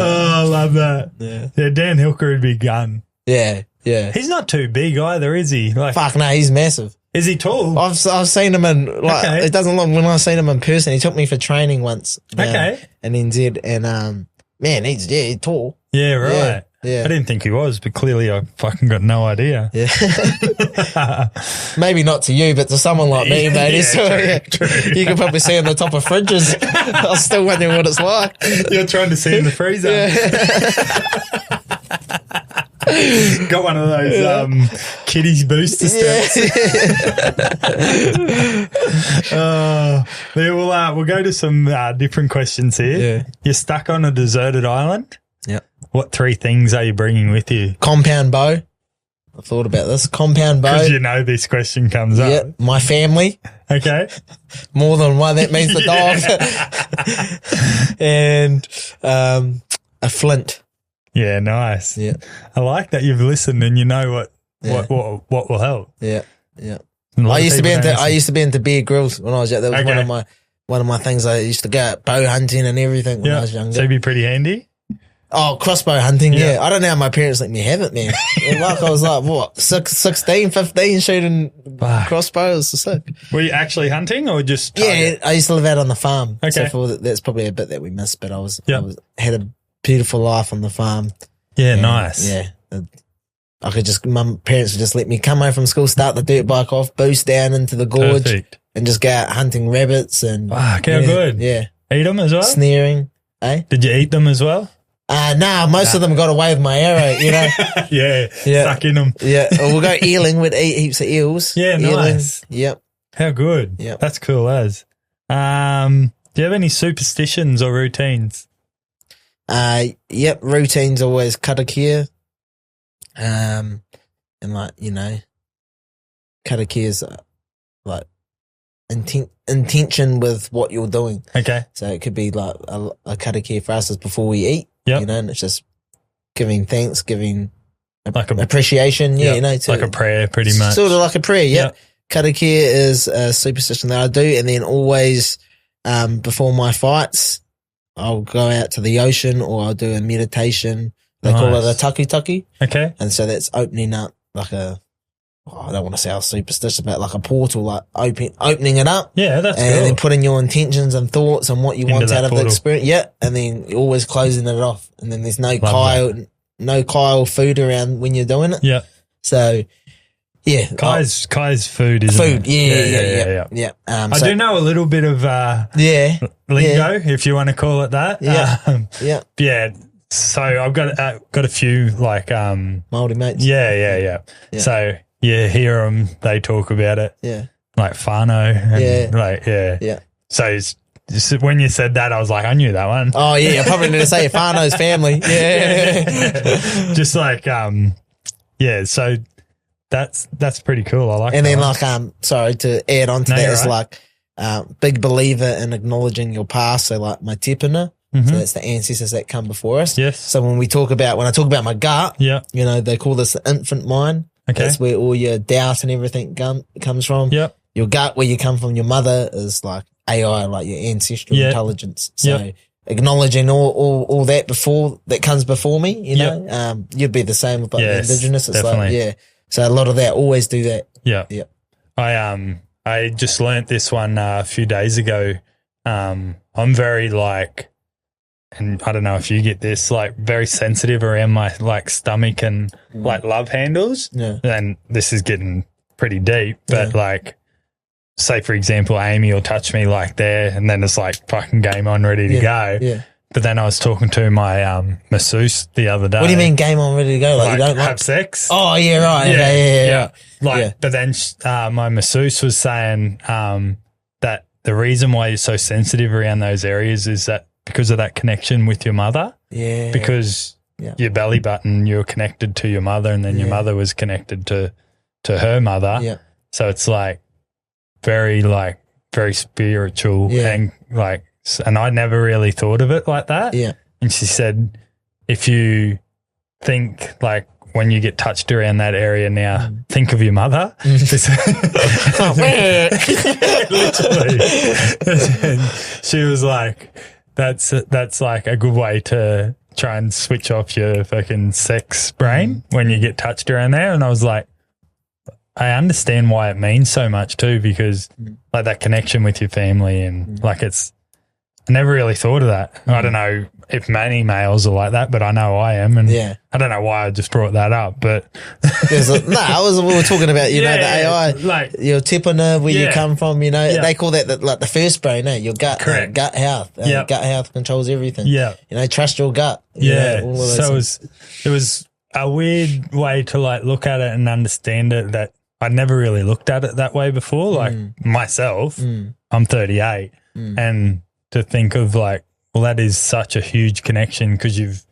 I love that. Yeah, Dan Hooker would be gun. Yeah. He's not too big either, is he? Fuck no, he's massive. Is he tall? I've seen him in it doesn't look, when I've seen him in person, he took me for training once. In NZ, and man, he's tall. Yeah, right. Yeah. I didn't think he was, but clearly I fucking got no idea. Yeah. Maybe not to you, but to someone like me, mate. True. You can probably see on the top of fridges. I'm still wondering what it's like. You're trying to see in the freezer. Got one of those kiddies booster steps. We'll go to some different questions here. Yeah. You're stuck on a deserted island. Yep. What 3 things are you bringing with you? Compound bow. I thought about this. Compound bow. Because this question comes up. Yep. My family. Okay. More than one. That means the dog. And a flint. Yeah, nice. Yeah. I like that you've listened and you know what will help. Yeah. I used to be into Bear Grylls when I was young. That was one of my things. I used to go out bow hunting and everything when I was younger. So you'd be pretty handy? Oh, crossbow hunting, yeah. I don't know how my parents let me have it, man. Like I was like, what, 16, 15 shooting crossbows. Sick. Were you actually hunting or just target? Yeah, I used to live out on the farm. Okay. So that's probably a bit that we missed, but I had a beautiful life on the farm. Yeah, nice. Yeah. I could my parents would just let me come home from school, start the dirt bike off, boost down into the gorge. Perfect. And just go out hunting rabbits and. Fuck, how good. Yeah. Eat them as well? Snaring. Eh? Did you eat them as well? Most of them got away with my arrow, you know. yeah, stuck in them. Yeah, we'll go eeling. We'd eat heaps of eels. Yeah, nice. Yep. How good. Yep. That's cool as. Do you have any superstitions or routines? Yep, routines always karakia. And like, you know, karakia is like intention with what you're doing. Okay. So it could be like a karakia for us is before we eat. Yep. You know, and it's just giving thanks, giving like appreciation. Yeah, you know, like a prayer, pretty much. Sort of like a prayer. Yeah. Karakia is a superstition that I do, and then always before my fights, I'll go out to the ocean or I'll do a meditation. They call it a taki. Okay. And so that's opening up like I don't want to sound superstitious, but like a portal, like opening it up. Yeah, that's and cool. then putting your intentions and thoughts and what you want out of the experience. Yeah, and then you're always closing it off. And then there's no Kyle food around when you're doing it. Yeah. So, yeah. Kai's food, isn't food, it? Yeah. I do know a little bit of lingo, if you want to call it that. Yeah. Yeah. So I've got a few like Māori mates. Yeah. So you hear them, they talk about it. Yeah. Like whānau. And Yeah. So when you said that, I was like, I knew that one. Oh yeah, I probably need to say whānau's family. Yeah. Just like so that's pretty cool. I like. And that then one. sorry to add on to that is right. like big believer in acknowledging your past. So like my tipuna. Mm-hmm. So that's the ancestors that come before us. Yes. So when I talk about my gut, you know, they call this the infant mind. Okay. That's where all your doubt and everything comes from. Yep. Your gut, where you come from, your mother is like AI, like your ancestral intelligence. So acknowledging all that comes before me, you know, you'd be the same with like the indigenous. It's definitely. like, so a lot of that, always do that. Yeah. Yeah. I just learnt this one a few days ago. I'm very like, and I don't know if you get this, like very sensitive around my like stomach and like love handles. Yeah. And this is getting pretty deep, but like, say for example, Amy will touch me like there and then it's like fucking game on, ready to go. Yeah. But then I was talking to my masseuse the other day. What do you mean game on, ready to go? Like you don't have sex? Oh yeah, right. Yeah. But then my masseuse was saying that the reason why you're so sensitive around those areas is that because of that connection with your mother. Yeah. Because your belly button, you're connected to your mother and then your mother was connected to her mother. Yeah. So it's like very spiritual and like, and I never really thought of it like that. Yeah. And she said, if you think like when you get touched around that area now, think of your mother. Literally. And she was like, that's like a good way to try and switch off your fucking sex brain when you get touched around there. And I was like, I understand why it means so much too, because like that connection with your family and like I never really thought of that. I don't know if many males are like that, but I know I am. And I don't know why I just brought that up, but. We were talking about, you know, the AI, like your tipuna, where you come from, you know, they call that like the first brain, your gut, gut health. Gut health controls everything. Yeah. You know, trust your gut. Yeah. You know, so it was a weird way to like look at it and understand it that I'd never really looked at it that way before. Like myself, I'm 38 and to think of like, well, that is such a huge connection because you've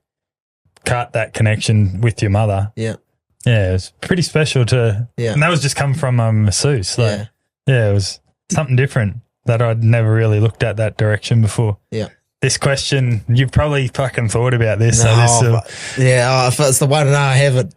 cut that connection with your mother. Yeah. Yeah, it's pretty special to, and that was just come from a masseuse. Like, it was something different that I'd never really looked at that direction before. Yeah. This question, you've probably fucking thought about this. No, if it's the one I haven't.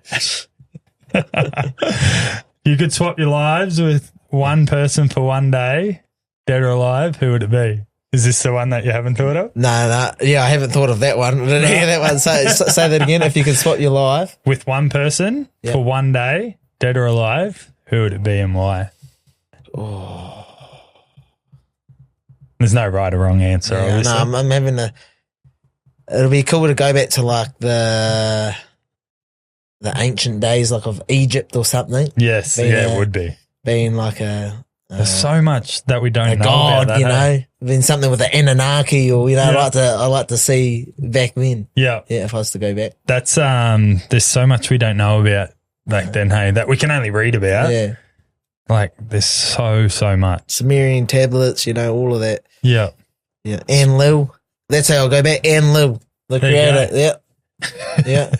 You could swap your lives with one person for one day, dead or alive, who would it be? Is this the one that you haven't thought of? No. Yeah, I haven't thought of that one. I didn't hear that one. Say that again if you can swap your life. With one person for one day, dead or alive, who would it be and why? Oh. There's no right or wrong answer, obviously. No, I'm having it'll be cool to go back to like the ancient days, like of Egypt or something. Yes, it would be. Being like there's so much that we don't know god, about that, you know. Being something with the Anunnaki or, you know, I like to see back then. Yeah. Yeah, if I was to go back. That's there's so much we don't know about back then, hey, that we can only read about. Yeah. Like there's so much. Sumerian tablets, you know, all of that. Yeah. Yeah. Enlil. That's how I'll go back. Enlil, the creator. Yep. Yeah.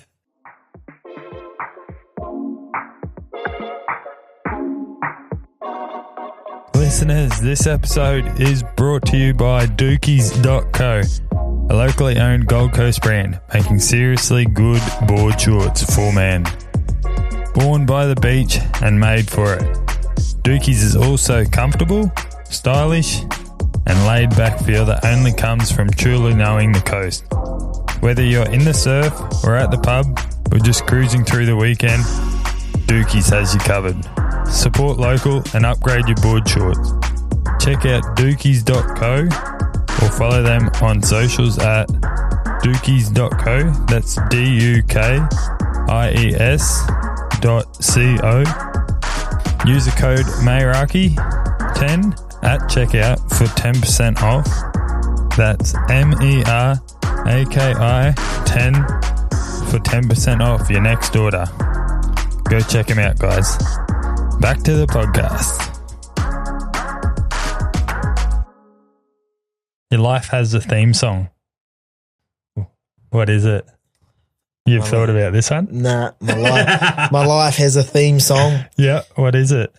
Listeners, this episode is brought to you by Dookies.co, a locally owned Gold Coast brand making seriously good board shorts for men. Born by the beach and made for it. Dookies is also comfortable, stylish, and laid back feel that only comes from truly knowing the coast. Whether you're in the surf or at the pub or just cruising through the weekend, Dookies has you covered. Support local and upgrade your board shorts. Check out dookies.co or follow them on socials at dookies.co. That's DUKIES.co. Use the code Meraki10 at checkout for 10% off. That's MERAKI 10 for 10% off your next order. Go check them out, guys. Back to the podcast. Your life has a theme song. What is it? You've thought about this one? Nah, my life has a theme song. Yeah, what is it?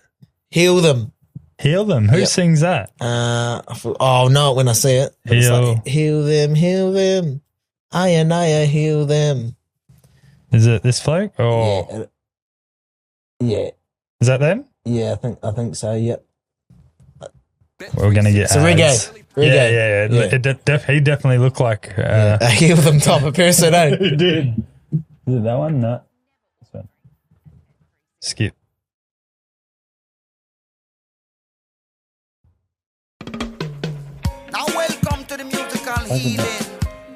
Heal Them. Heal Them? Who sings that? I'll know it when I see it. Heal them, heal them. I heal them. Is it this bloke? Or yeah. Is that them? Yeah, I think so. Yep. We're gonna get. It's a reggae. Yeah. He definitely looked like a heal them type of person. Eh? He did. Is it that one? No. This one. Skip. Now welcome to the musical healing.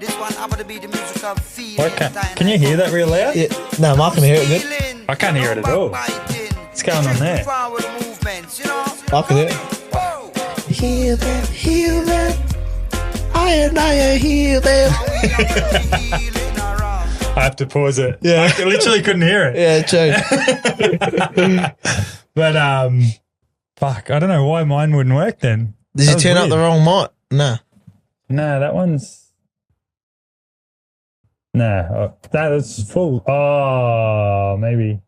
This one about to be the musical feeling. Can you hear that real loud? Yeah. No, I can hear it good. I can't hear it at all. What's going on there? I can hear it. Heal them, heal them. I heal them. I have to pause it. Yeah. I literally couldn't hear it. Yeah, true. But, fuck, I don't know why mine wouldn't work then. Did you turn up the wrong mic? No. No, that one's... No, that's full. Oh, maybe.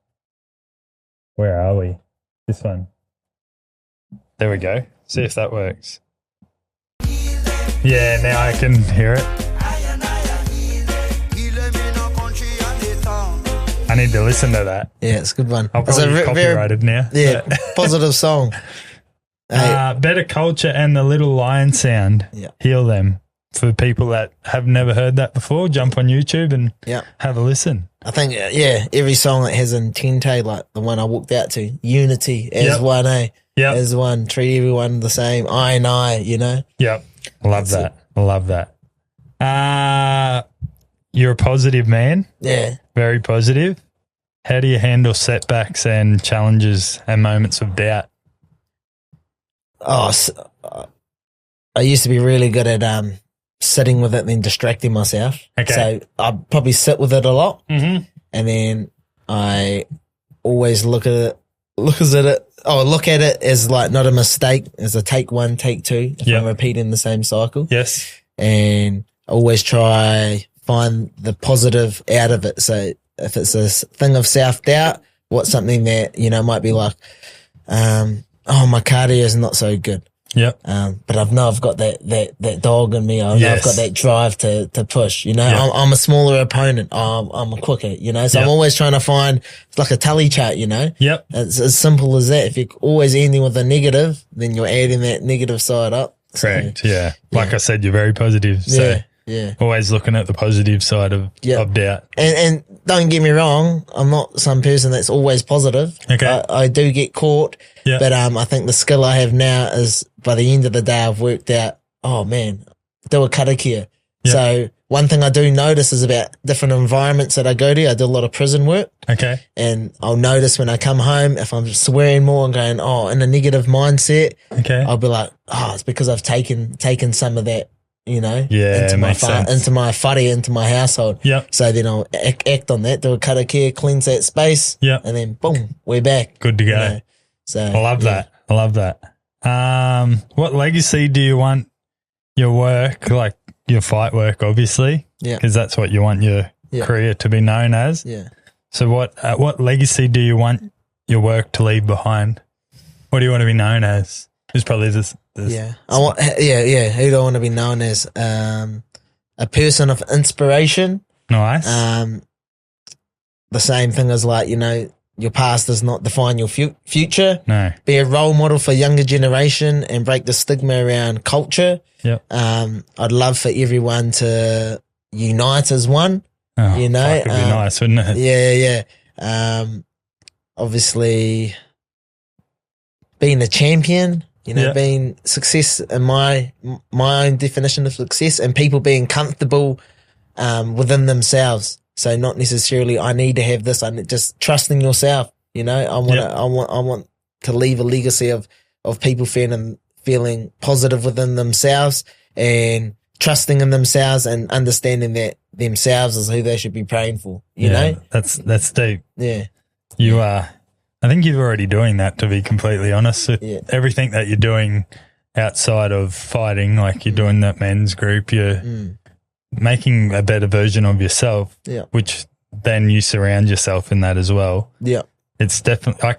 Where are we? This one. There we go. See if that works. Yeah, now I can hear it. I need to listen to that. Yeah, it's a good one. I'll probably be copyrighted now. Yeah, positive song. Better Culture and the Little Lion Sound. Yeah. Heal Them. For people that have never heard that before, jump on YouTube and have a listen. I think, every song that has intente, like the one I walked out to, Unity as one, as one, treat everyone the same, I and I, you know? Yep. Love that. You're a positive man. Yeah. Very positive. How do you handle setbacks and challenges and moments of doubt? I used to be really good at sitting with it and then distracting myself. Okay. So I probably sit with it a lot, and then I always look at it as like not a mistake, as a take one, take two, if I'm repeating the same cycle. Yes. And I always try find the positive out of it. So if it's a thing of self-doubt, what's something that, you know, might be like, my cardio is not so good. Yep. But I've got that dog in me. I've got that drive to push, you know. Yep. I'm a smaller opponent. I'm a quicker, you know. So I'm always trying to find, it's like a tally chart, you know. Yep. It's as simple as that. If you're always ending with a negative, then you're adding that negative side up. Correct. Yeah. Like I said, you're very positive. So always looking at the positive side of doubt. And don't get me wrong, I'm not some person that's always positive. Okay. I do get caught. Yeah. But I think the skill I have now is by the end of the day I've worked out, oh man, do a karakia. Yeah. So one thing I do notice is about different environments that I go to. I do a lot of prison work. Okay. And I'll notice when I come home, if I'm swearing more and going, in a negative mindset, okay, I'll be like, it's because I've taken some of that, into my whare, into my household. Yep. So then I'll act on that, do a karakia, cleanse that space. Yep. And then boom, we're back. Good to go. So I love that. I love that. What legacy do you want your work, like your fight work, obviously? Yeah. Because that's what you want your career to be known as. Yeah. So what legacy do you want your work to leave behind? What do you want to be known as? It's probably this. Yeah. Who do I want to be known as? A person of inspiration. Nice. The same thing as your past does not define your future. No. Be a role model for younger generation and break the stigma around culture. Yep. I'd love for everyone to unite as one. Oh, it'd be nice, wouldn't it? Yeah. Obviously, being a champion, being success in my own definition of success, and people being comfortable within themselves. So not necessarily I need to have this. I just trusting yourself. I want to leave a legacy of people feeling positive within themselves and trusting in themselves and understanding that themselves is who they should be praying for. You know, that's deep. Yeah, you are. I think you're already doing that. To be completely honest, everything that you're doing outside of fighting, like you're doing that men's group, you're making a better version of yourself. Yeah, which then you surround yourself in that as well. Yeah, it's definitely. I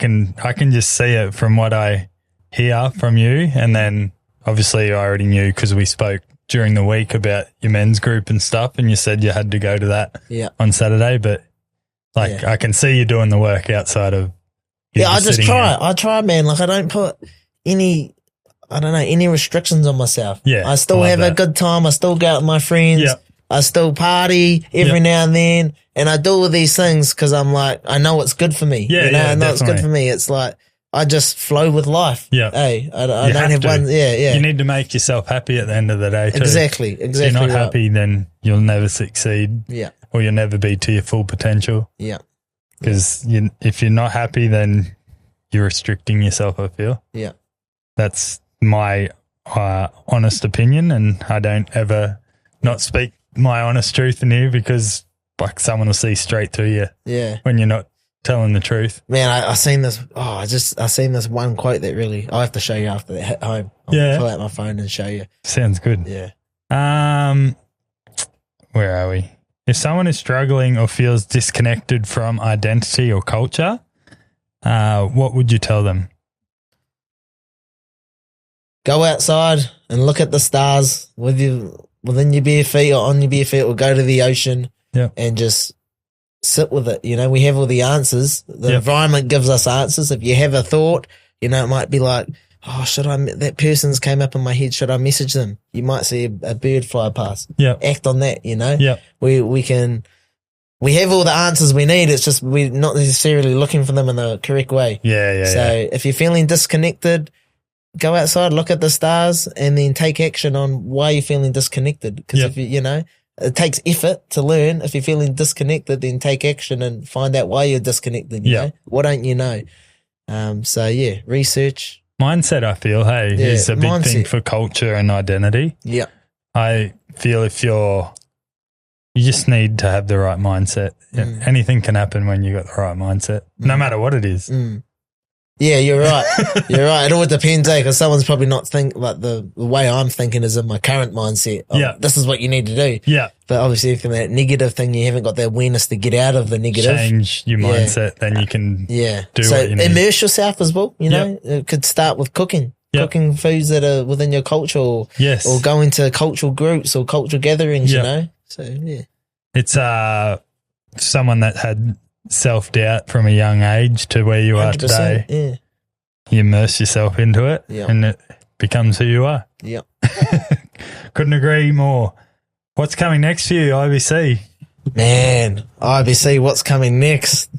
can just see it from what I hear from you, and then obviously I already knew because we spoke during the week about your men's group and stuff, and you said you had to go to that on Saturday, but I can see you doing the work outside of I just try. I try, man. Like I don't put any restrictions on myself. Yeah, I still have a good time. I still go out with my friends. Yep. I still party every now and then, and I do all these things because I'm like, I know it's good for me. I know it's good for me. It's like I just flow with life. Yeah. Hey, I don't have one. Yeah. You need to make yourself happy at the end of the day too. Exactly. If you're not happy, then you'll never succeed. Yeah. Or you'll never be to your full potential. Yeah. Because if you're not happy, then you're restricting yourself, I feel. Yeah. That's my honest opinion, and I don't ever not speak my honest truth in here because like someone will see straight through you. Yeah. When you're not telling the truth. Man, I seen this. I seen this one quote that really. I'll have to show you after that at home. I'll pull out my phone and show you. Sounds good. Yeah. Where are we? If someone is struggling or feels disconnected from identity or culture, what would you tell them? Go outside and look at the stars within your bare feet or on your bare feet, or go to the ocean and just sit with it. We have all the answers. The environment gives us answers. If you have a thought, it might be like, that person's came up in my head. Should I message them? You might see a bird fly past. Yeah. Act on that, Yeah. We have all the answers we need. It's just we're not necessarily looking for them in the correct way. Yeah. So if you're feeling disconnected, go outside, look at the stars, and then take action on why you're feeling disconnected. Because if it takes effort to learn. If you're feeling disconnected, then take action and find out why you're disconnected. You know? What don't you know? Research. Mindset, I feel, is a big thing for culture and identity. Yeah. I feel you just need to have the right mindset. Anything can happen when you got the right mindset, no matter what it is. Yeah, you're right. You're right. It all depends, because someone's probably not like the way I'm thinking is in my current mindset. This is what you need to do. Yeah. But obviously, if that negative thing, you haven't got the awareness to get out of the negative. Change your mindset, then you can do what you need. Immerse yourself as well. It could start with cooking. Cooking foods that are within your culture, or going to cultural groups or cultural gatherings, So, yeah. It's someone that had self-doubt from a young age to where you are today. Yeah. You immerse yourself into it and it becomes who you are. Yep. Couldn't agree more. What's coming next for you, IBC? Man, IBC, what's coming next?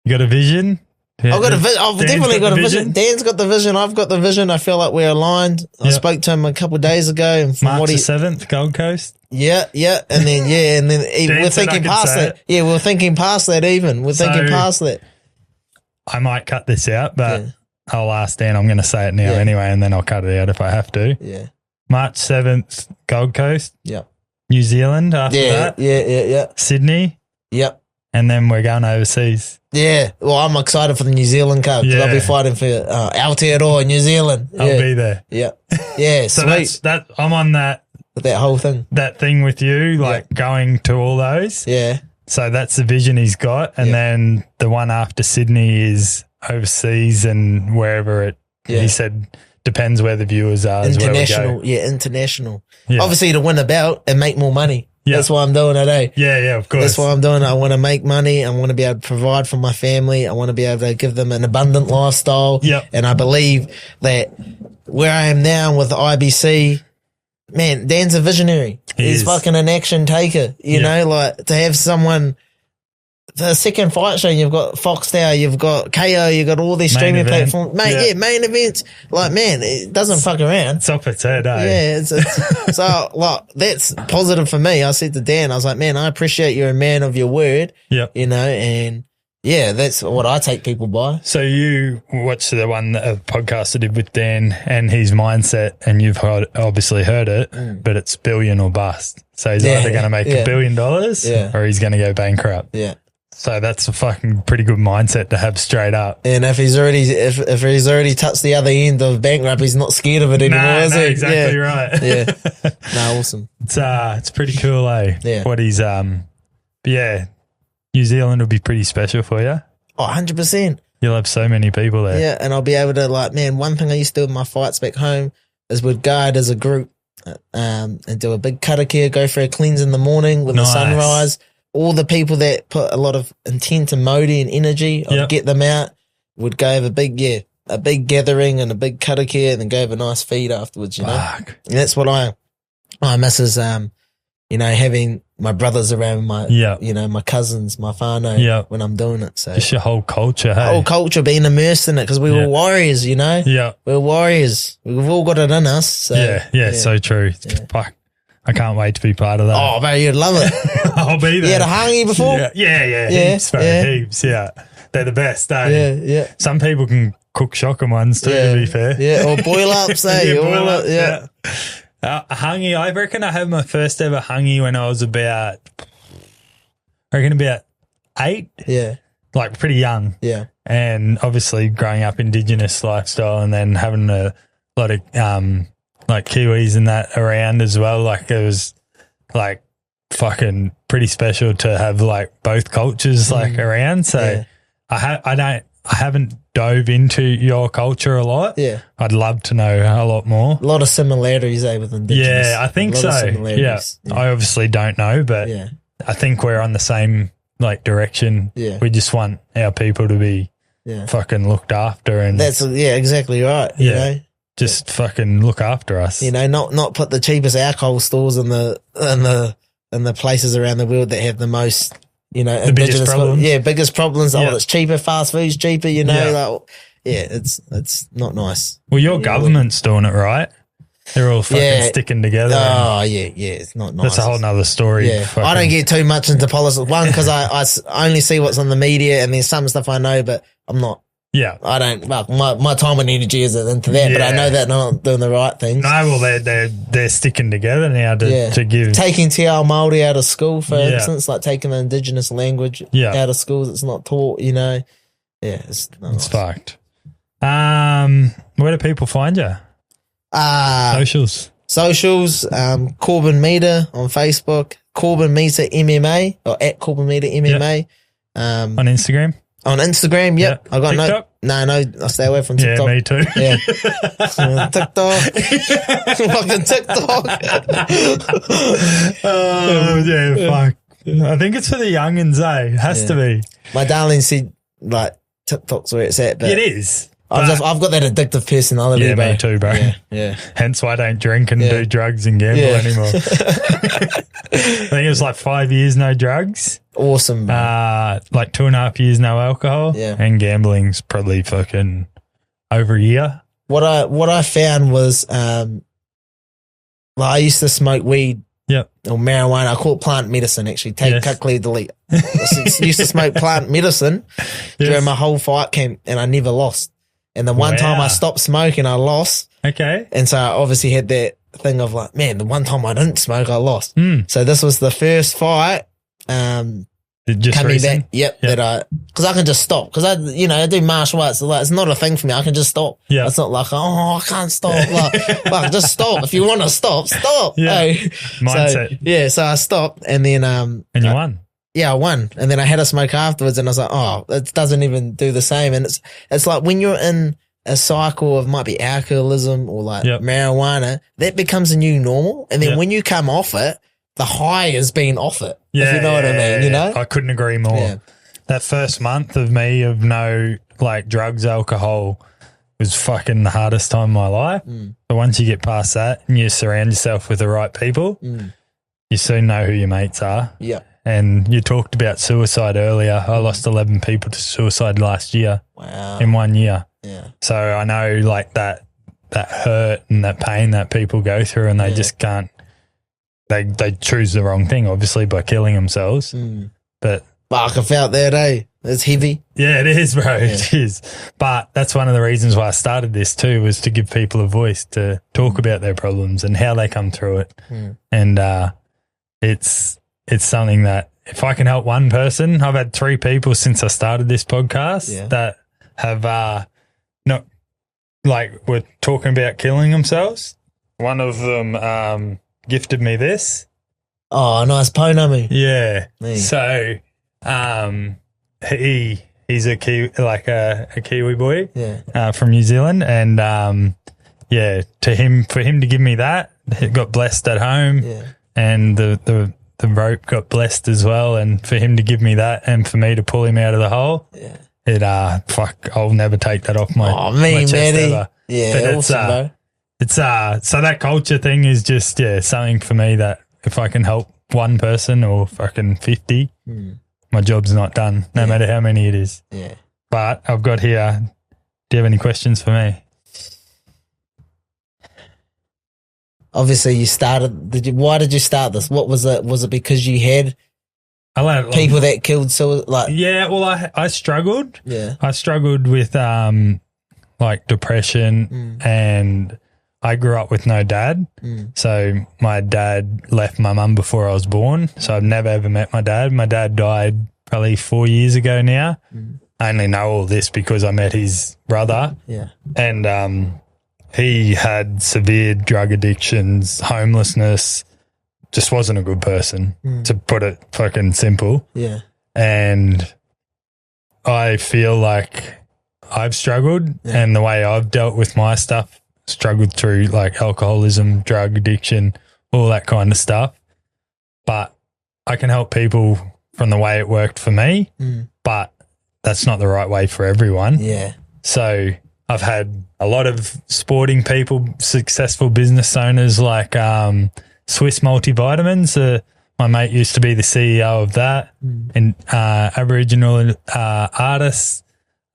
You got a vision? I've got a vision. I've definitely got a vision. Dan's got the vision. I've got the vision. I feel like we're aligned. I spoke to him a couple of days ago. And from March the 7th, Gold Coast. Yeah. And then, we're thinking past that. Yeah, we're thinking past that even. We're thinking past that. I might cut this out, but I'll ask Dan. I'm going to say it now anyway, and then I'll cut it out if I have to. Yeah. March 7th, Gold Coast. Yep. New Zealand after that. Yeah. Sydney. Yep. And then we're going overseas. Yeah. Well, I'm excited for the New Zealand Cup because I'll be fighting for Aotearoa, New Zealand. Yeah. I'll be there. Yeah. Yeah, So sweet. I'm on that whole thing. That thing with you, like going to all those. Yeah. So that's the vision he's got. And then the one after Sydney is overseas and wherever it, he said, depends where the viewers are. International. International. Yeah. Obviously to win a belt and make more money. Yeah. That's why I'm doing it, eh? Yeah, of course. That's why I'm doing it. I want to make money. I want to be able to provide for my family. I want to be able to give them an abundant lifestyle. Yep. And I believe that where I am now with the IBC, man, Dan's a visionary. He's fucking an action taker. You know, like to have someone, the second fight show, you've got Foxtel, you've got KO, you've got all these streaming platforms. Mate, main events. Like, man, it doesn't fuck around. It's off its head, eh? Yeah, it's so, like, that's positive for me. I said to Dan, I was like, man, I appreciate you're a man of your word. Yep. You know, and yeah, that's what I take people by. So you watched the one podcast I did with Dan and his mindset, and you've obviously heard it, but it's billion or bust. So he's either going to make $1 billion or he's going to go bankrupt. Yeah. So that's a fucking pretty good mindset to have straight up. And if he's already touched the other end of bankrupt, he's not scared of it anymore, is he? Exactly right. Yeah. No, awesome. It's pretty cool, eh? Yeah. What he's New Zealand will be pretty special for you. Oh, 100%. You'll have so many people there. Yeah, and I'll be able to, like, man, one thing I used to do in my fights back home is we'd guide as a group and do a big karakia, go for a cleanse in the morning with the sunrise. All the people that put a lot of intent and modi and energy, I'd get them out, would go have a big gathering and a big karakia and then go have a nice feed afterwards, you know? Fuck. And that's what I miss is, you know, having my brothers around, you know, my cousins, my whānau when I'm doing it. So just your whole culture, hey? Whole culture, being immersed in it because we were warriors, you know? Yeah. We're warriors. We've all got it in us. So, yeah, so true. Yeah. Fuck. I can't wait to be part of that. Oh, man, you'd love it. I'll be there. You had a hangi before? Yeah. Heaps, heaps, They're the best, eh? Yeah. Some people can cook shocking ones too, to be fair. Yeah, or boil ups, eh? Boil ups, a hangi, I reckon I had my first ever hangi when I was about 8. Yeah. Like pretty young. Yeah. And obviously growing up Indigenous lifestyle and then having a lot of like Kiwis and that around as well. Like it was like fucking pretty special to have like both cultures like around. So I haven't dove into your culture a lot. Yeah. I'd love to know a lot more. A lot of similarities with Indigenous. Yeah, I think so. Yeah. I obviously don't know, but I think we're on the same like direction. Yeah. We just want our people to be fucking looked after and that's exactly right. You know? Just fucking look after us. You know, not put the cheapest alcohol stores in the places around the world that have the most, you know, the biggest problems. Biggest problems. Oh, it's cheaper, fast food's cheaper, you know. It's not nice. Well, your government's doing it right. They're all fucking sticking together. Oh, it's not nice. That's a whole nother story. Yeah. I don't get too much into politics. One, because I only see what's on the media and there's some stuff I know, but I'm not. Yeah. I don't, well, my time and energy is into that, but I know that I'm not doing the right things. No, well, they're sticking together now to give. Taking Te Ao Māori out of school, for instance, like taking the Indigenous language out of schools, it's not taught, you know. Yeah, it's fucked. Where do people find you? Socials. Corban Mita on Facebook, Corban Mita MMA, or at Corban Mita MMA. On Instagram? On Instagram, yep. I got TikTok? No, I stay away from TikTok. Yeah, me too. Yeah. TikTok. Fucking TikTok. Fuck. I think it's for the youngins, eh? It has to be. My darling said, like, TikTok's where it's at, but it is. I've got that addictive personality. Yeah, bro. me too, bro. Yeah. Hence why I don't drink and do drugs and gamble anymore. I think it was like 5 years no drugs. Awesome, bro. Like 2.5 years no alcohol. Yeah. And gambling's probably fucking over a year. What I found was I used to smoke weed. Yep. Or marijuana. I call it plant medicine, actually. Cut, clear, delete. I used to smoke plant medicine during my whole fight camp, and I never lost. And the one time I stopped smoking, I lost. Okay. And so I obviously had that thing of like, man, the one time I didn't smoke, I lost. So this was the first fight. Just coming recent? back, that because I can just stop, because I do martial arts, so like, it's not a thing for me. I can just stop. Yeah, it's not like, oh, I can't stop. Like just stop. If you want to stop. Yeah, hey. mindset. So I stopped, and then and you won. Yeah, I won, and then I had a smoke afterwards, and I was like, oh, it doesn't even do the same. And it's like when you're in a cycle of might be alcoholism or like marijuana, that becomes a new normal, and then when you come off it, the high has been off it. If you know what I mean, you know? I couldn't agree more. Yeah. That first month of me of no like drugs, alcohol was fucking the hardest time of my life. But once you get past that and you surround yourself with the right people, you soon know who your mates are. Yeah. And you talked about suicide earlier. I lost 11 people to suicide last year. Wow. In 1 year. Yeah. So I know like that hurt and that pain that people go through, and they just can't. They choose the wrong thing, obviously, by killing themselves. But fuck, I felt that, eh? It's heavy. Yeah, it is, bro. Yeah. It is. But that's one of the reasons why I started this too, was to give people a voice to talk about their problems and how they come through it. And it's something that if I can help one person, I've had 3 people since I started this podcast that have not like were talking about killing themselves. One of them gifted me this. Oh, nice Ponami. Yeah. Me. So he's a Kiwi boy from New Zealand, and for him to give me that, it got blessed at home, and the rope got blessed as well, and for him to give me that and for me to pull him out of the hole, I'll never take that off my chest ever. Yeah, but awesome, bro. It's so that culture thing is just something for me that if I can help one person or fucking 50, my job's not done, no matter how many it is. Yeah. But I've got here. Do you have any questions for me? Obviously, you started. Why did you start this? What was it? Was it because you had people that killed? So I struggled. Yeah, I struggled with like depression and. I grew up with no dad, so my dad left my mum before I was born, so I've never ever met my dad. My dad died probably 4 years ago now. I only know all this because I met his brother, and he had severe drug addictions, homelessness, just wasn't a good person, to put it fucking simple. Yeah. And I feel like I've struggled, and the way I've dealt with my stuff, struggled through like alcoholism, drug addiction, all that kind of stuff. But I can help people from the way it worked for me, but that's not the right way for everyone. Yeah. So I've had a lot of sporting people, successful business owners like Swiss Multivitamins. My mate used to be the CEO of that, and Aboriginal artists,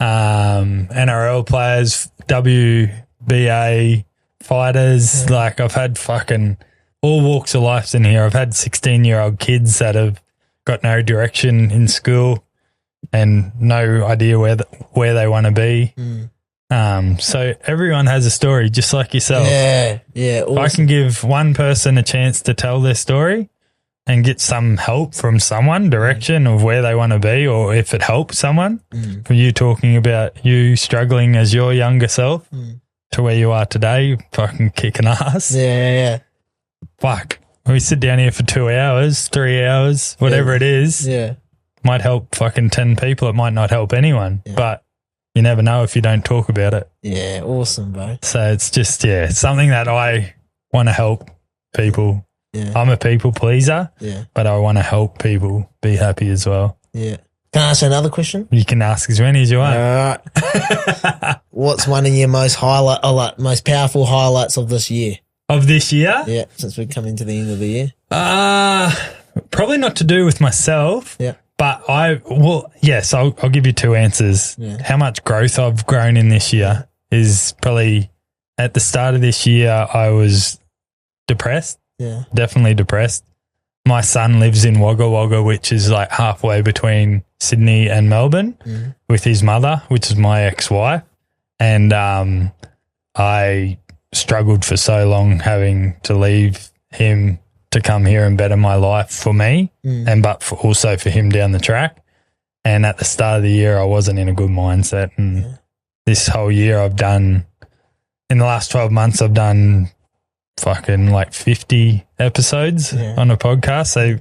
NRL players, WBA fighters. Like I've had fucking all walks of life in here. I've had 16-year-old kids that have got no direction in school and no idea where they want to be. So everyone has a story, just like yourself. Yeah, awesome. If I can give one person a chance to tell their story and get some help from someone, direction of where they want to be, or if it helps someone, for you talking about you struggling as your younger self to where you are today, fucking kicking ass. Yeah. Fuck. We sit down here for 2 hours, 3 hours, whatever it is. Yeah. Might help fucking 10 people. It might not help anyone, but you never know if you don't talk about it. Yeah, awesome, bro. So it's just, something that I want to help people. Yeah. I'm a people pleaser, but I want to help people be happy as well. Yeah. Can I ask you another question? You can ask as many as you want. All right. What's one of your most most powerful highlights of this year? Of this year? Yeah, since we're coming to the end of the year. Probably not to do with myself. Yeah. But yes, I'll give you two answers. Yeah. How much growth I've grown in this year is probably at the start of this year, I was depressed. Yeah. Definitely depressed. My son lives in Wagga Wagga, which is like halfway between Sydney and Melbourne with his mother, which is my ex-wife. And I struggled for so long having to leave him to come here and better my life for me but also for him down the track. And at the start of the year, I wasn't in a good mindset. And this whole year in the last 12 months, I've done fucking like 50 episodes on a podcast. So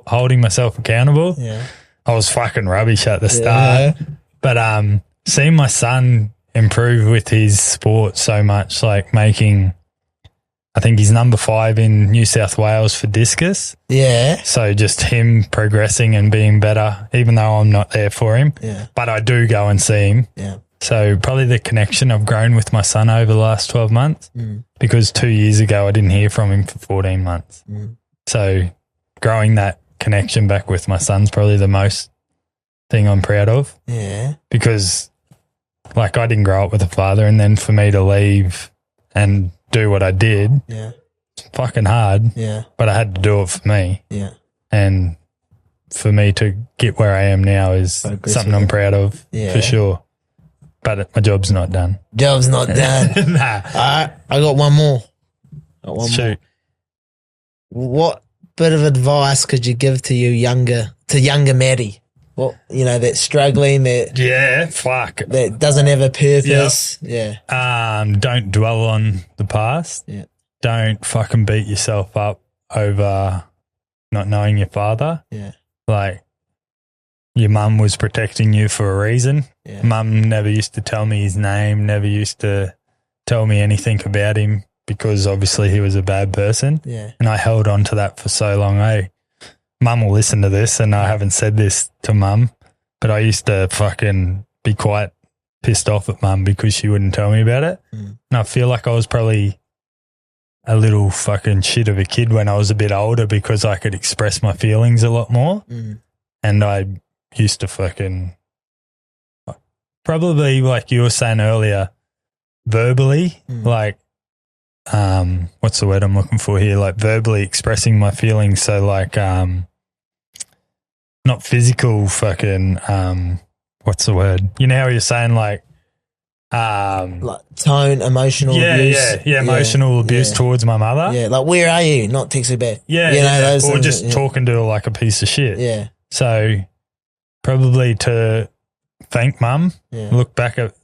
holding myself accountable. Yeah. I was fucking rubbish at the start. But seeing my son improve with his sport so much, like I think he's number 5 in New South Wales for discus. Yeah. So just him progressing and being better, even though I'm not there for him. Yeah. But I do go and see him. Yeah. So probably the connection I've grown with my son over the last 12 months because 2 years ago I didn't hear from him for 14 months. So growing that connection back with my son's probably the most thing I'm proud of. Yeah. Because like I didn't grow up with a father, and then for me to leave and do what I did, it's fucking hard. Yeah. But I had to do it for me. Yeah. And for me to get where I am now is something I'm proud of for sure. But my job's not done. Job's not done. Nah. I got one more. Shoot. What bit of advice could you give to younger Matty? What, that's struggling, that doesn't have a purpose. Yep. Yeah. Don't dwell on the past. Yeah. Don't fucking beat yourself up over not knowing your father. Yeah. Like your mum was protecting you for a reason. Yeah. Mum never used to tell me his name, never used to tell me anything about him because obviously he was a bad person. Yeah. And I held on to that for so long. Mum will listen to this, and I haven't said this to Mum, but I used to fucking be quite pissed off at Mum because she wouldn't tell me about it. And I feel like I was probably a little fucking shit of a kid when I was a bit older because I could express my feelings a lot more. And I used to fucking probably, like you were saying earlier, verbally, like what's the word I'm looking for here? Like verbally expressing my feelings. So like not physical fucking what's the word? You know how you're saying like tone, emotional abuse. Yeah, emotional abuse towards my mother. Yeah, like where are you? Not text her back. Yeah, those or things, just talking to her like a piece of shit. Yeah. So probably to thank Mum, look back at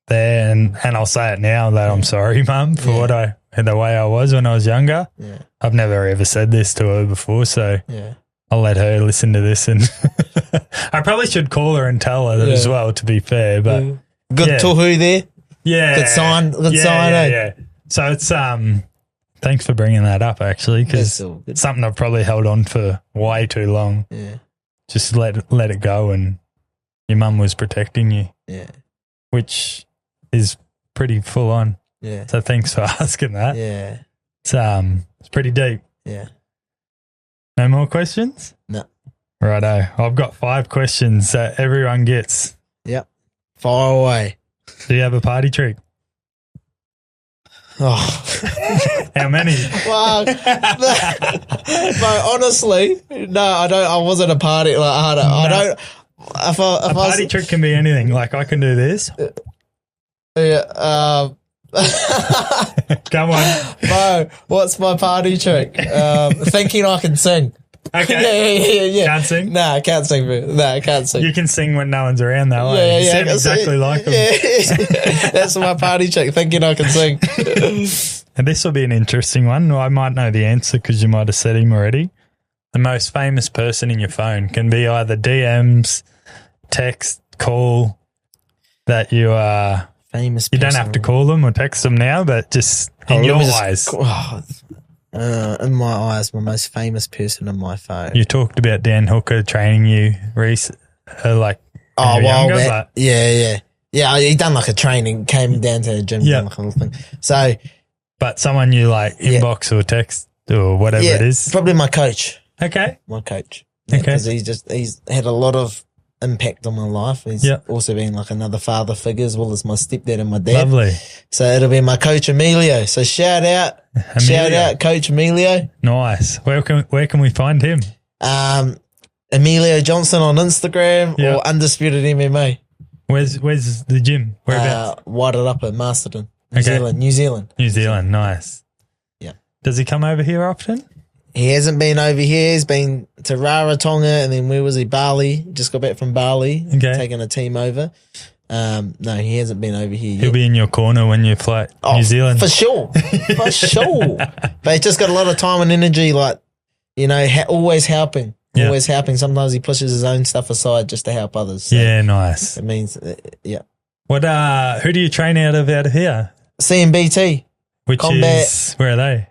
there and I'll say it now that I'm sorry, Mum, for the way I was when I was younger. Yeah. I've never ever said this to her before, so I'll let her listen to this, and I probably should call her and tell her that as well, to be fair. But good tohu there. Yeah. Good sign. Yeah. So it's thanks for bringing that up, actually, because it's something I've probably held on for way too long. Yeah. Just let it go, and your mum was protecting you. Yeah. Which is pretty full on. Yeah. So thanks for asking that. Yeah. It's pretty deep. Yeah. No more questions? No. Righto. I've got 5 questions that everyone gets. Yep. Fire away. Do you have a party trick? Oh. How many? Well, no, honestly, no, I don't. I wasn't a party. Like, I don't. A party trick can be anything. Like, I can do this. Yeah. Come on. Bro, what's my party trick? Thinking I can sing. Okay. Yeah. Can't sing? Nah, I can't sing. I can't sing. You can sing when no one's around, though. You sound exactly like them. Yeah. That's my party trick, thinking I can sing. And this will be an interesting one. I might know the answer because you might have said him already. The most famous person in your phone can be either DMs, text, call, that you are... Famous you don't have to call them or text them now, but just in your eyes. In my eyes, my most famous person in my phone. You talked about Dan Hooker training you like when you were younger, but yeah. He done like a training, came down to the gym, done like a little thing. So, but someone you like inbox or text or whatever it is, probably my coach. Okay, my coach. Okay, because he's had a lot of impact on my life. He's also been like another father figure as well as my stepdad and my dad. Lovely. So it'll be my coach Emilio. So shout out Coach Emilio. Nice. Where can we find him? Emilio Johnson on Instagram or Undisputed MMA. Where's the gym? Whereabouts? Wired Up at Masterton, New Zealand. New Zealand, nice. Yeah. Does he come over here often? He hasn't been over here. He's been to Rarotonga and then where was he? Bali. Just got back from Bali, taking a team over. No, he hasn't been over here yet. He'll be in your corner when you fly New Zealand. For sure. For sure. But he's just got a lot of time and energy, like, you know, always helping. Yeah. Always helping. Sometimes he pushes his own stuff aside just to help others. So nice. It means, What? Who do you train out of here? CMBT. Which Combat, is, where are they?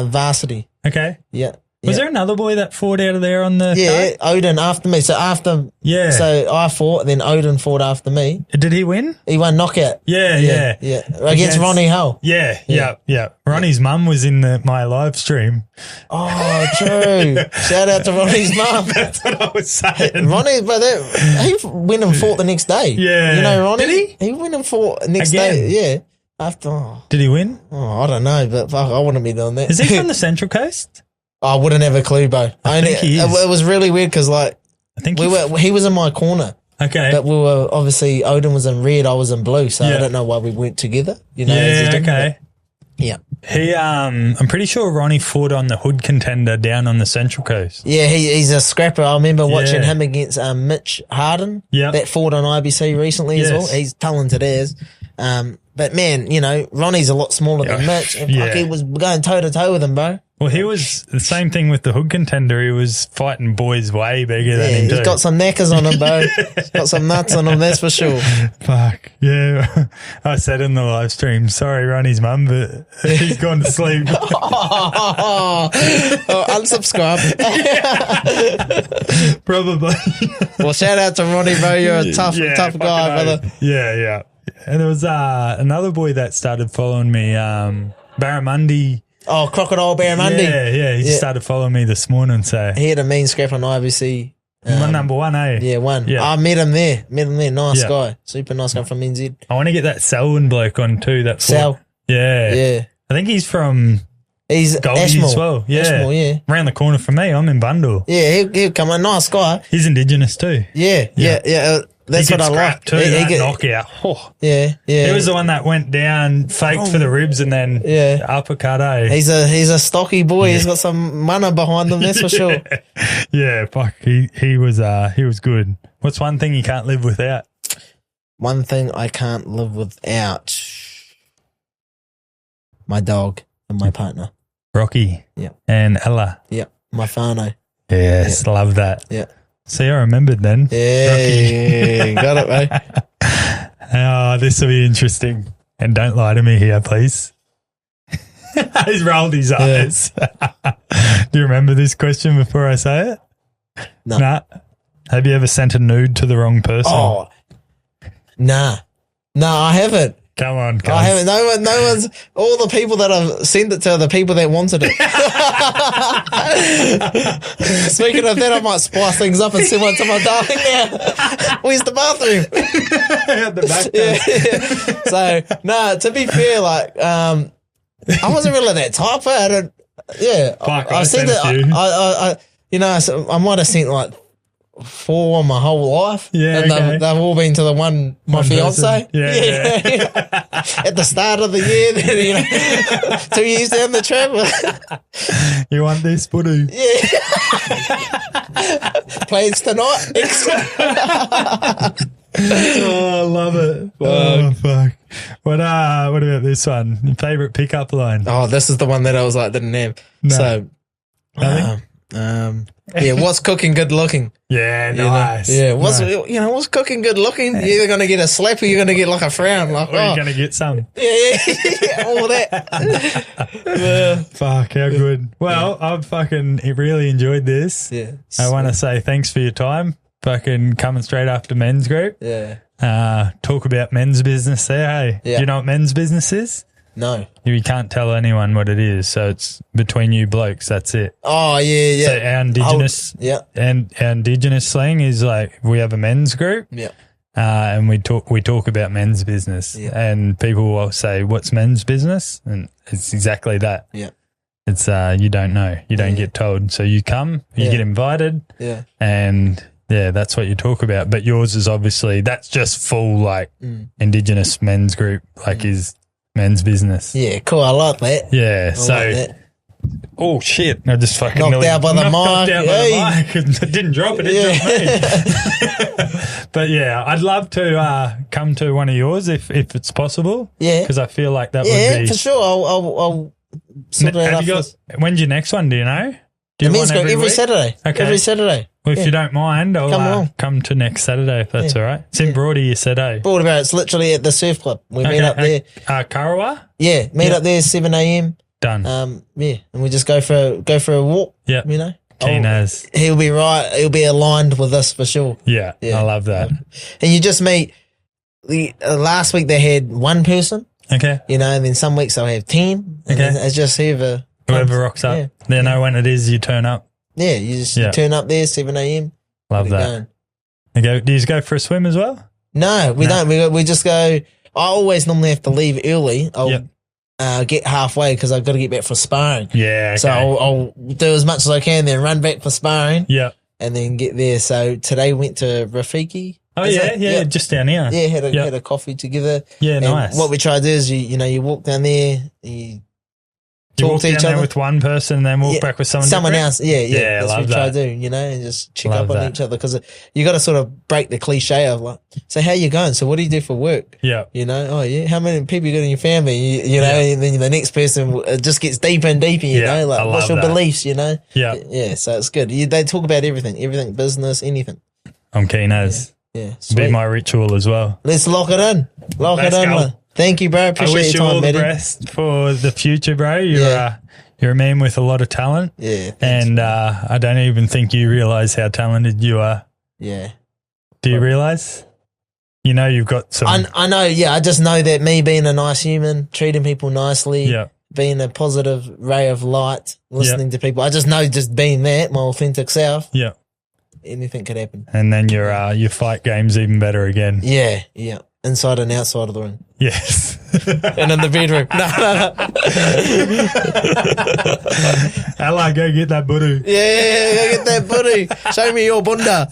Varsity. Okay. Yeah. Was there another boy that fought out of there on the card? Odin after me. So I fought, then Odin fought after me. Did he win? He won knockout. Yeah. Against Ronnie Hull. Yeah. Ronnie's mum was in my live stream. Oh, true. Shout out to Ronnie's mum. That's what I was saying. Ronnie, he went and fought the next day. Yeah. You know Ronnie? Did he? He went and fought the next day. Yeah. Did he win? Oh, I don't know, but fuck, I wouldn't be doing that. Is he from the Central Coast? I wouldn't have a clue, bro. I think he is. It was really weird because, like, he was in my corner. Okay. But we were, obviously, Odin was in red, I was in blue, so I don't know why we weren't together. You know? Okay. Yeah. He, I'm pretty sure Ronnie fought on the Hood Contender down on the Central Coast. Yeah, he's a scrapper. I remember watching him against Mitch Harden. Yeah. That fought on IBC recently as well. He's talented as. But man, you know, Ronnie's a lot smaller than Mitch. And fuck, he was going toe to toe with him, bro. Well, he was the same thing with the Hood Contender. He was fighting boys way bigger than him. He's got some knackers on him, bro. He's got some nuts on him, that's for sure. Fuck. Yeah. I said in the live stream, sorry, Ronnie's mum, but he's gone to sleep. Unsubscribe. Probably. Well, shout out to Ronnie, bro. You're a tough guy, brother. Yeah. And there was another boy that started following me, Barramundi. Oh, Crocodile Barramundi. Yeah. He just started following me this morning. So he had a mean scrap on IBC. Number one, eh? Yeah, one. Yeah. I met him there. Nice guy. Super nice guy from NZ. I want to get that Selwyn bloke on too. That Sel. Yeah. I think he's from Goldie Ashmore as well. Yeah. Ashmore, yeah. Around the corner from me. I'm in Bundle. Yeah, he'll come on. Nice guy. He's Indigenous too. Yeah. That's what I like. Too, that knockout. Oh. Yeah. He was the one that went down, faked for the ribs, and then uppercut. He's a stocky boy. He's got some mana behind him. That's for sure. Yeah, fuck. He was good. What's one thing you can't live without? One thing I can't live without. My dog and my partner. Rocky. Yeah. And Ella. Yeah. My whānau. Yes, love that. Yeah. See, I remembered then. Yeah, got it, mate. Oh, this will be interesting. And don't lie to me here, please. He's rolled his eyes. Do you remember this question before I say it? No. Nah. Have you ever sent a nude to the wrong person? Oh, nah. No, I haven't. Come on, I haven't. No one's. All the people that I've sent it to are the people that wanted it. Speaking of that, I might spice things up and send one to my darling now. Where's the bathroom? At the back. So, no, to be fair, like, I wasn't really that type. I don't. Yeah, Fuck, I sent it. I might have sent like 4 my whole life. Yeah, and okay. they've all been to my fiance. Yeah. At the start of the year, then 2 years down the track. You want this, buddy? Yeah. Plans tonight. Oh, I love it. Oh, fuck. What about this one? Your favourite pickup line? Oh, this is the one that I was like, didn't have. No. So, what's cooking good looking? Yeah, nice. What's cooking good looking? You're either going to get a slap or you're going to get like a frown. Like, or you're going to get some. Yeah, all that. Fuck, how good. Well, I've fucking really enjoyed this. Yeah. I want to say thanks for your time. fucking coming straight after men's group. Yeah. Talk about men's business there, hey? Yeah. Do you know what men's business is? No. You can't tell anyone what it is, so it's between you blokes, that's it. Oh, yeah. So our indigenous, and our indigenous slang is like, we have a men's group. Yeah. And we talk about men's business, and people will say, "What's men's business?" And it's exactly that. Yeah, it's you don't know, you don't get told, so you come, you get invited, and that's what you talk about. But yours is obviously that's just full like Indigenous men's group, like is men's business. Yeah, cool. I like that. Yeah, I like that. Oh shit! I just fucking knocked out by the mic. Knocked out by the mic. It didn't drop it. It dropped me. But yeah, I'd love to come to one of yours if it's possible. Yeah, because I feel like that would be for sure. I'll sort it out. When's your next one? Do you know? The men's group every Saturday. Okay, every Saturday. Well, if you don't mind, I'll come to next Saturday if that's all right. It's in Broady, you said, eh? Broadiebarrow. It's literally at the surf club. We meet up there. Karawa? Yeah, meet up there 7 a.m. Done. And we just go for a walk. Yeah, you know, keen as he'll be right. He'll be aligned with us for sure. Yeah, I love that. And you just meet. Last week they had one person. Okay. You know, and then some weeks they'll have 10. And then it's just whoever rocks up. Yeah. They know when it is you turn up. Yeah, you just turn up there 7 a.m. Love that. Do you go for a swim as well? No, we don't. We just go. I always normally have to leave early. I'll get halfway because I've got to get back for sparring. Yeah. Okay. So I'll do as much as I can, then run back for sparring. Yeah. And then get there. So today we went to Rafiki. Oh yeah, just down here. Yeah, had a coffee together. Yeah, and nice. What we try to do is you walk down there, you talk to each other with one person, and then walk back with someone else. Yeah. That's what we try to do, and just check up on each other because you got to sort of break the cliche of like, so how you going? So what do you do for work? Yeah, how many people you got in your family? You know, and then the next person just gets deeper and deeper. You know, like what's your beliefs? You know, yeah. So it's good. They talk about everything, business, anything. I'm keen as. Yeah, be my ritual as well. Let's lock it in. Let's go. Thank you, bro. Appreciate your time, I wish you all Matty. the best for the future, bro. You're a man with a lot of talent. Yeah, and I don't even think you realise how talented you are. Yeah. Do you realise? You know you've got some. I know. Yeah, I just know that me being a nice human, treating people nicely, being a positive ray of light, listening to people. I just know just being that, my authentic self. Yeah. Anything could happen. And then your fight game's even better again. Yeah. Inside and outside of the ring. Yes. And in the bedroom. No. Ella, go get that buru. Yeah, go get that buru. Show me your bunda.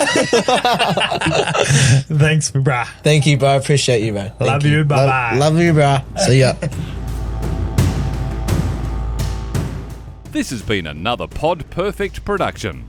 Thanks, brah. Thank you, bro. Appreciate you, bro. Love you. Bye-bye. Love you, bro. See ya. This has been another Pod Perfect production.